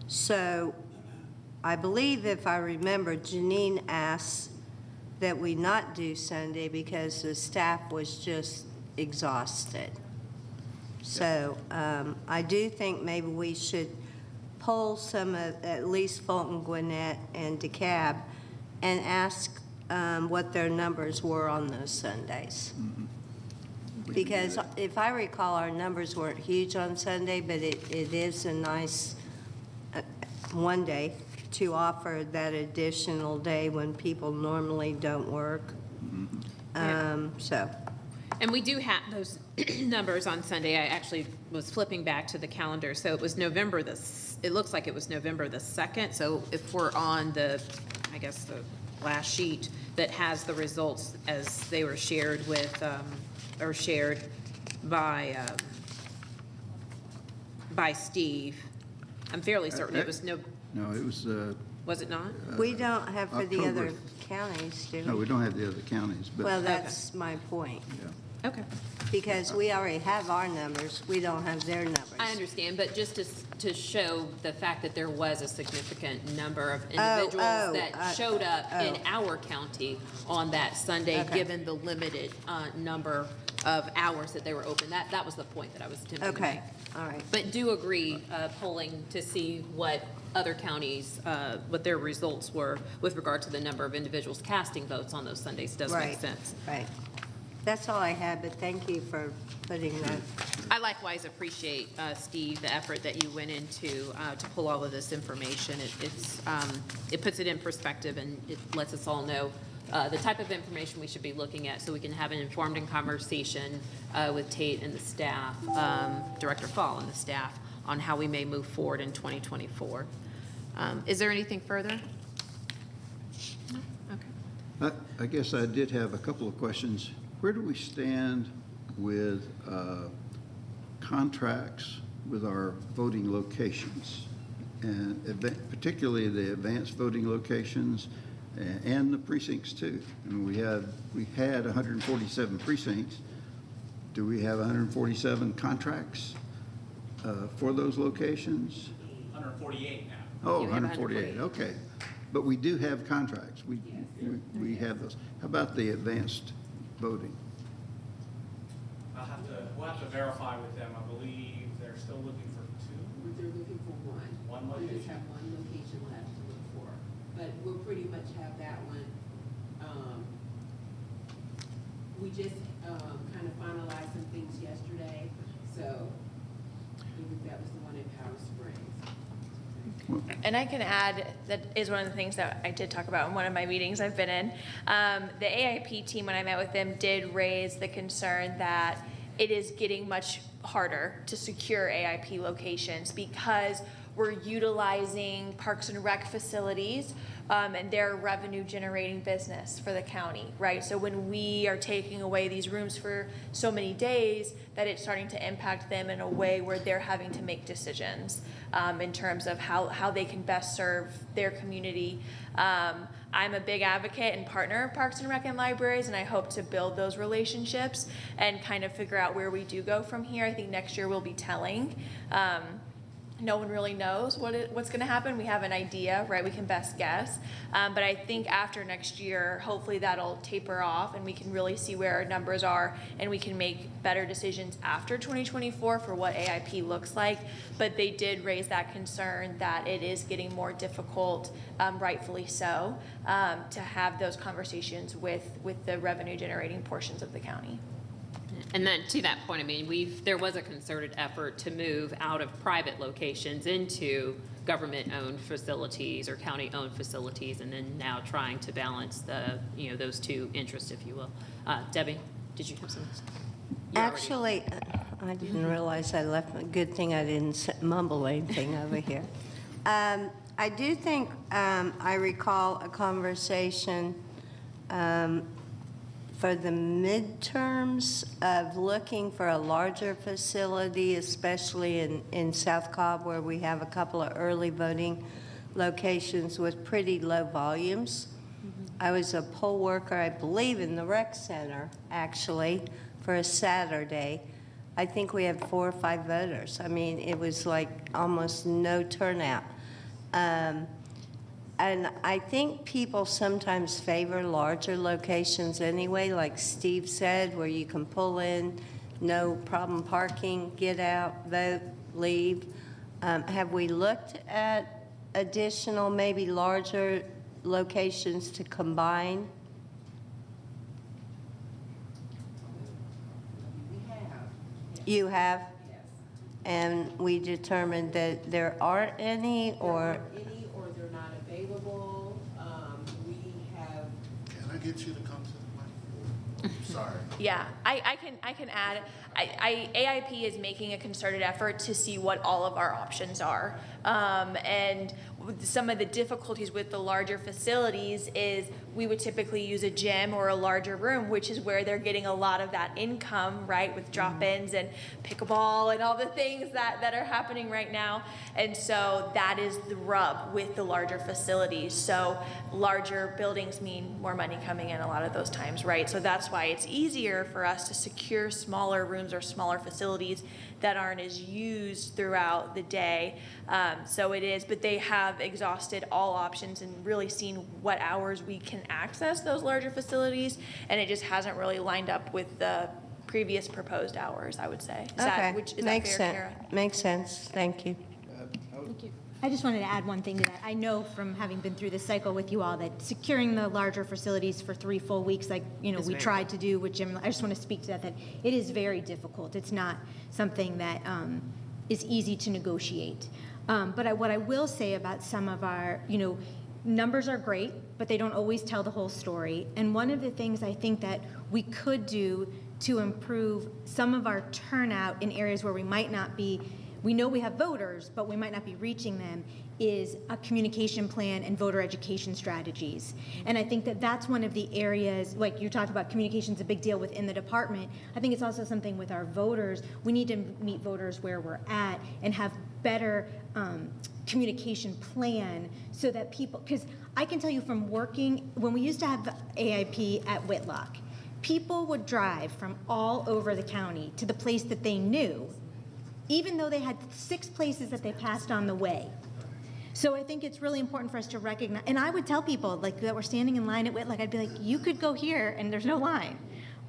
So I believe, if I remember, Janine asked that we not do Sunday because the staff was just exhausted. So I do think maybe we should poll some of, at least Fulton, Gwinnett, and DeKalb, and ask what their numbers were on those Sundays. Because if I recall, our numbers weren't huge on Sunday, but it is a nice one day to offer that additional day when people normally don't work. So. And we do have those numbers on Sunday. I actually was flipping back to the calendar. So it was November it looks like it was November the 2nd. So if we're on the, I guess, the last sheet that has the results as they were shared with, or shared by Steve, I'm fairly certain it was No, it was, Was it not? We don't have for the other October. counties, do no, we? we don't have the other counties, but. Well, that's my point, Yeah. Okay. because we already have our numbers, we don't have their numbers. I understand, but just to show the fact that there was a significant number of individuals that showed up in our county on that Sunday, Okay. given the limited number of hours that they were open. That was the point that I was attempting to make. Okay, all right. But do agree, polling to see what other counties, what their results were with regard to the number of individuals casting votes on those Sundays does make Right, sense. Right. That's all I had, but thank you for putting that. I likewise appreciate, Steve, the effort that you went into to pull all of this information. It puts it in perspective, and it lets us all know the type of information we should be looking at, so we can have an informed conversation with Tate and the staff, Director Fall and the staff, on how we may move forward in 2024. Is there anything further? No? Okay. I guess I did have a couple of questions. Where do we stand with contracts with our voting locations? And particularly the advanced voting locations and the precincts too. I mean, we had 147 precincts. Do we have 147 contracts for those locations? 148 now. Oh, You have 148, okay. But we do have contracts. We have those. How about the advanced voting? We'll have to verify with them. I believe they're still looking for two. They're looking for one. One We just location. have one location left to look for, but we'll pretty much have that one. We just, kind of finalized some things yesterday, so I think that was the one in Powder Springs. And I can add, that is one of the things that I did talk about in one of my meetings I've been in. The AIP team, when I met with them, did raise the concern that it is getting much harder to secure AIP locations because we're utilizing Parks and Rec facilities, and they're a revenue-generating business for the county, right? So when we are taking away these rooms for so many days, that it's starting to impact them in a way where they're having to make decisions in terms of how they can best serve their community. I'm a big advocate and partner of Parks and Rec and libraries, and I hope to build those relationships and kind of figure out where we do go from here. I think next year will be telling. No one really knows what's going to happen. We have an idea, right? We can best guess. But I think after next year, hopefully that'll taper off and we can really see where our numbers are and we can make better decisions after 2024 for what AIP looks like. But they did raise that concern that it is getting more difficult, rightfully so, to have those conversations with the revenue generating portions of the county. And then to that point, I mean, there was a concerted effort to move out of private locations into government-owned facilities or county-owned facilities, and then now trying to balance those two interests, if you will. Debbie, did you have something? Actually, I didn't realize I left. Good thing I didn't mumble anything over here. I do think I recall a conversation for the midterms of looking for a larger facility, especially in South Cobb, where we have a couple of early voting locations with pretty low volumes. I was a poll worker, I believe, in the rec center, actually, for a Saturday. I think we had 4 or 5 voters. I mean, it was like almost no turnout. And I think people sometimes favor larger locations anyway, like Steve said, where you can pull in, no problem parking, get out, vote, leave. Have we looked at additional, maybe larger locations to combine? We have. You have? Yes. And we determined that there aren't any, or? Any, or they're not available. We have. Can I get you to come to the mic? Sorry. Yeah, I can add. AIP is making a concerted effort to see what all of our options are. And some of the difficulties with the larger facilities is we would typically use a gym or a larger room, which is where they're getting a lot of that income, right, with drop-ins and pickleball and all the things that are happening right now. And so that is the rub with the larger facilities. So larger buildings mean more money coming in a lot of those times, right? So that's why it's easier for us to secure smaller rooms or smaller facilities that aren't as used throughout the day. So it is, but they have exhausted all options and really seen what hours we can access those larger facilities, and it just hasn't really lined up with the previous proposed hours, I would say. Is Okay, is makes that fair, sense. Kara? Makes sense, thank you. I just wanted to add one thing to that. I know from having been through this cycle with you all that securing the larger facilities for 3 full weeks, like, we tried to do with Jim, I just want to speak to that it is very difficult. It's not something that is easy to negotiate. But what I will say about some of our, numbers are great, but they don't always tell the whole story. And one of the things I think that we could do to improve some of our turnout in areas where we might not be, we know we have voters, but we might not be reaching them, is a communication plan and voter education strategies. And I think that that's one of the areas, like you talked about, communication's a big deal within the department. I think it's also something with our voters. We need to meet voters where we're at and have better communication plan so that people, because I can tell you from working, when we used to have AIP at Whitlock, people would drive from all over the county to the place that they knew, even though they had 6 places that they passed on the way. So I think it's really important for us to recognize, and I would tell people like that were standing in line at Whitlock, I'd be like, you could go here and there's no line.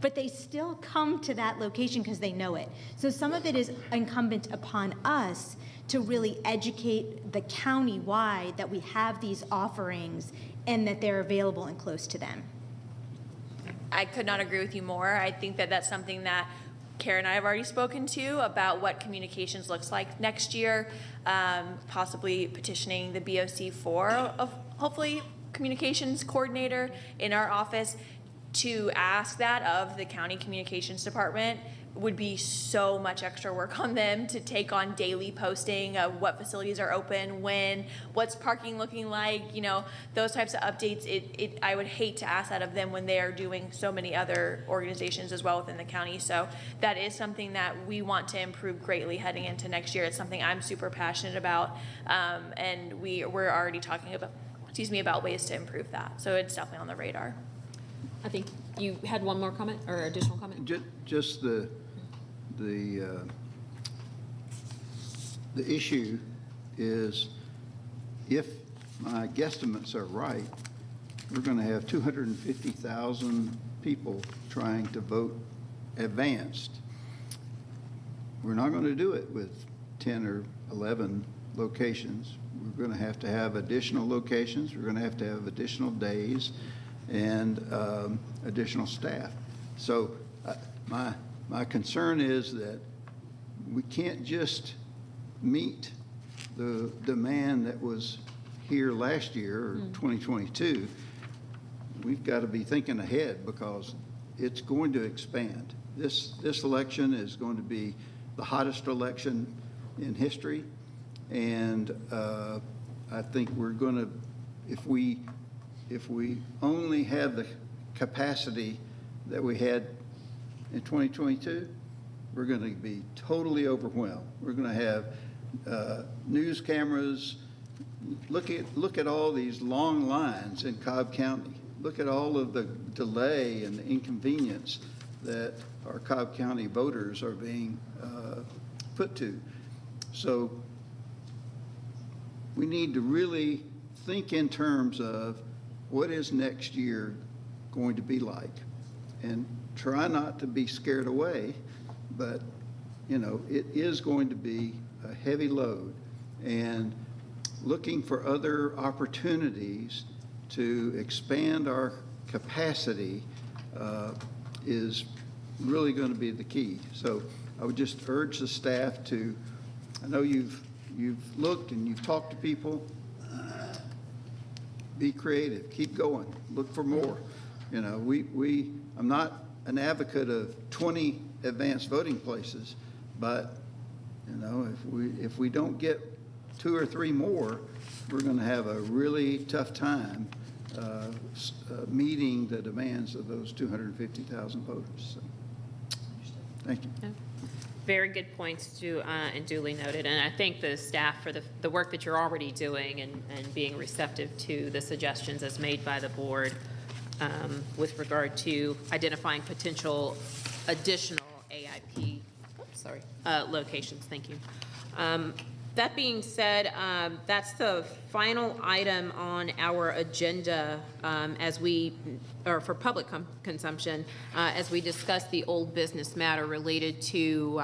But they still come to that location because they know it. So some of it is incumbent upon us to really educate the county-wide that we have these offerings and that they're available and close to them. I could not agree with you more. I think that that's something that Kara and I have already spoken to about what communications looks like next year, possibly petitioning the BOC for hopefully communications coordinator in our office to ask that of the county communications department. Would be so much extra work on them to take on daily posting of what facilities are open, when, what's parking looking like, those types of updates. I would hate to ask that of them when they are doing so many other organizations as well within the county. So that is something that we want to improve greatly heading into next year. It's something I'm super passionate about, and we're already talking about ways to improve that. So it's definitely on the radar. I think you had one more comment or additional comment? Just the issue is, if my guesstimates are right, we're going to have 250,000 people trying to vote advanced. We're not going to do it with 10 or 11 locations. We're going to have additional locations. We're going to have additional days and additional staff. So my concern is that we can't just meet the demand that was here last year, or 2022. We've got to be thinking ahead because it's going to expand. This election is going to be the hottest election in history, and I think we're going to, if we only have the capacity that we had in 2022, we're going to be totally overwhelmed. We're going to have news cameras. Look at all these long lines in Cobb County. Look at all of the delay and the inconvenience that our Cobb County voters are being put to. So we need to really think in terms of what is next year going to be like, and try not to be scared away, but it is going to be a heavy load, and looking for other opportunities to expand our capacity is really going to be the key. So I would just urge the staff to, I know you've looked and you've talked to people, be creative, keep going, look for more. I'm not an advocate of 20 advanced voting places, but, you know, if we don't get 2 or 3 more, we're going to have a really tough time meeting the demands of those 250,000 voters. So, thank you. Very good points and duly noted. And I thank the staff for the work that you're already doing and being receptive to the suggestions as made by the board with regard to identifying potential additional AIP locations. Thank you. That being said, that's the final item on our agenda for public consumption, as we discuss the old business matter related to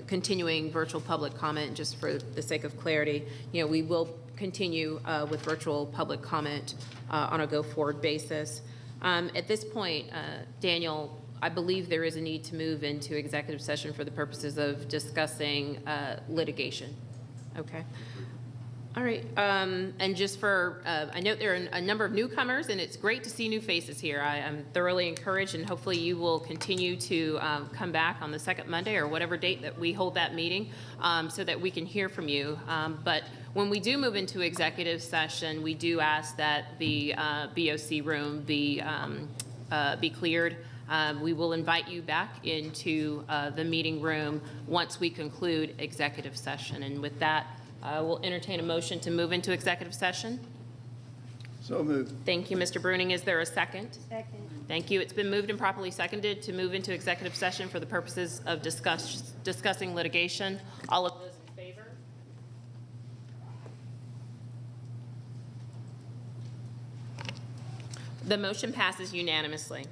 continuing virtual public comment. Just for the sake of clarity, we will continue with virtual public comment on a go-forward basis. At this point, Daniel, I believe there is a need to move into executive session for the purposes of discussing litigation. Okay. All right. And just for, I note there are a number of newcomers, and it's great to see new faces here. I'm thoroughly encouraged, and hopefully you will continue to come back on the second Monday or whatever date that we hold that meeting so that we can hear from you. But when we do move into executive session, we do ask that the BOC room be cleared. We will invite you back into the meeting room once we conclude executive session. And with that, we'll entertain a motion to move into executive session. So moved. Thank you, Mr. Bruning. Is there a second? Second. Thank you. It's been moved and properly seconded to move into executive session for the purposes of discussing litigation. All of those in favor? The motion passes unanimously.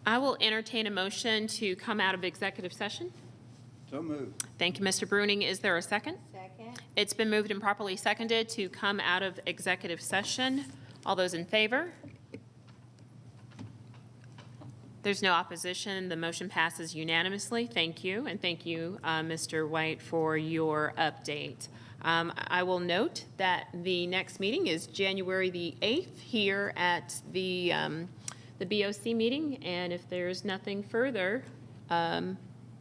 I will entertain a motion to come out of executive session. So moved. Thank you, Mr. Bruning. Is there a second? Second. It's been moved and properly seconded to come out of executive session. All those in favor? There's no opposition. The motion passes unanimously. Thank you, and thank you, Mr. White, for your update. I will note that the next meeting is January the 8th here at the BOC meeting, and if there's nothing further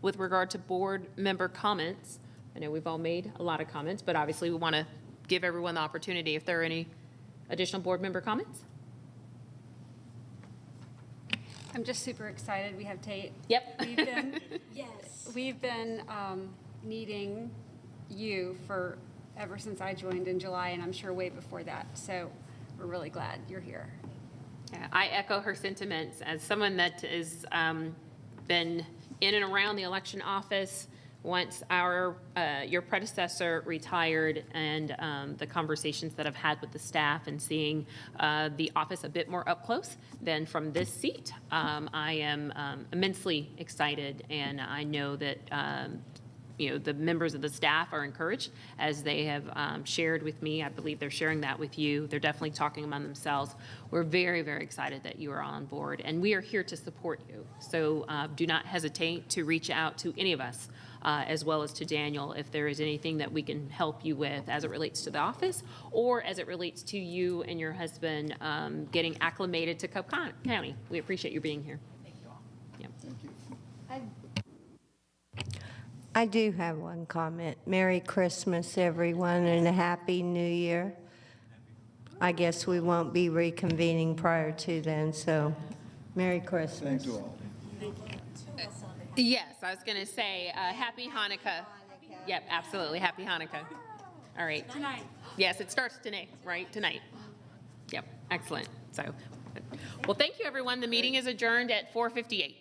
with regard to board member comments, I know we've all made a lot of comments, but obviously we want to give everyone the opportunity if there are any additional board member comments. I'm just super excited. We have Tate. Yep. We've been needing you for ever since I joined in July, and I'm sure way before that. So we're really glad you're here. Yeah, I echo her sentiments as someone that has been in and around the election office once your predecessor retired, and the conversations that I've had with the staff and seeing the office a bit more up close than from this seat. I am immensely excited, and I know that the members of the staff are encouraged as they have shared with me. I believe they're sharing that with you. They're definitely talking among themselves. We're very, very excited that you are on board, and we are here to support you. So do not hesitate to reach out to any of us, as well as to Daniel, if there is anything that we can help you with as it relates to the office or as it relates to you and your husband getting acclimated to Cobb County. We appreciate you being here. Thank you all. Yep. Thank you. I do have one comment. Merry Christmas, everyone, and a Happy New Year. I guess we won't be reconvening prior to then, so Merry Christmas. Thank you all. Yes, I was going to say Happy Hanukkah. Yep, absolutely. Happy Hanukkah. All right. Tonight. Yes, it starts tonight, right? Tonight. Yep, excellent. So, well, thank you, everyone. The meeting is adjourned at 4:58.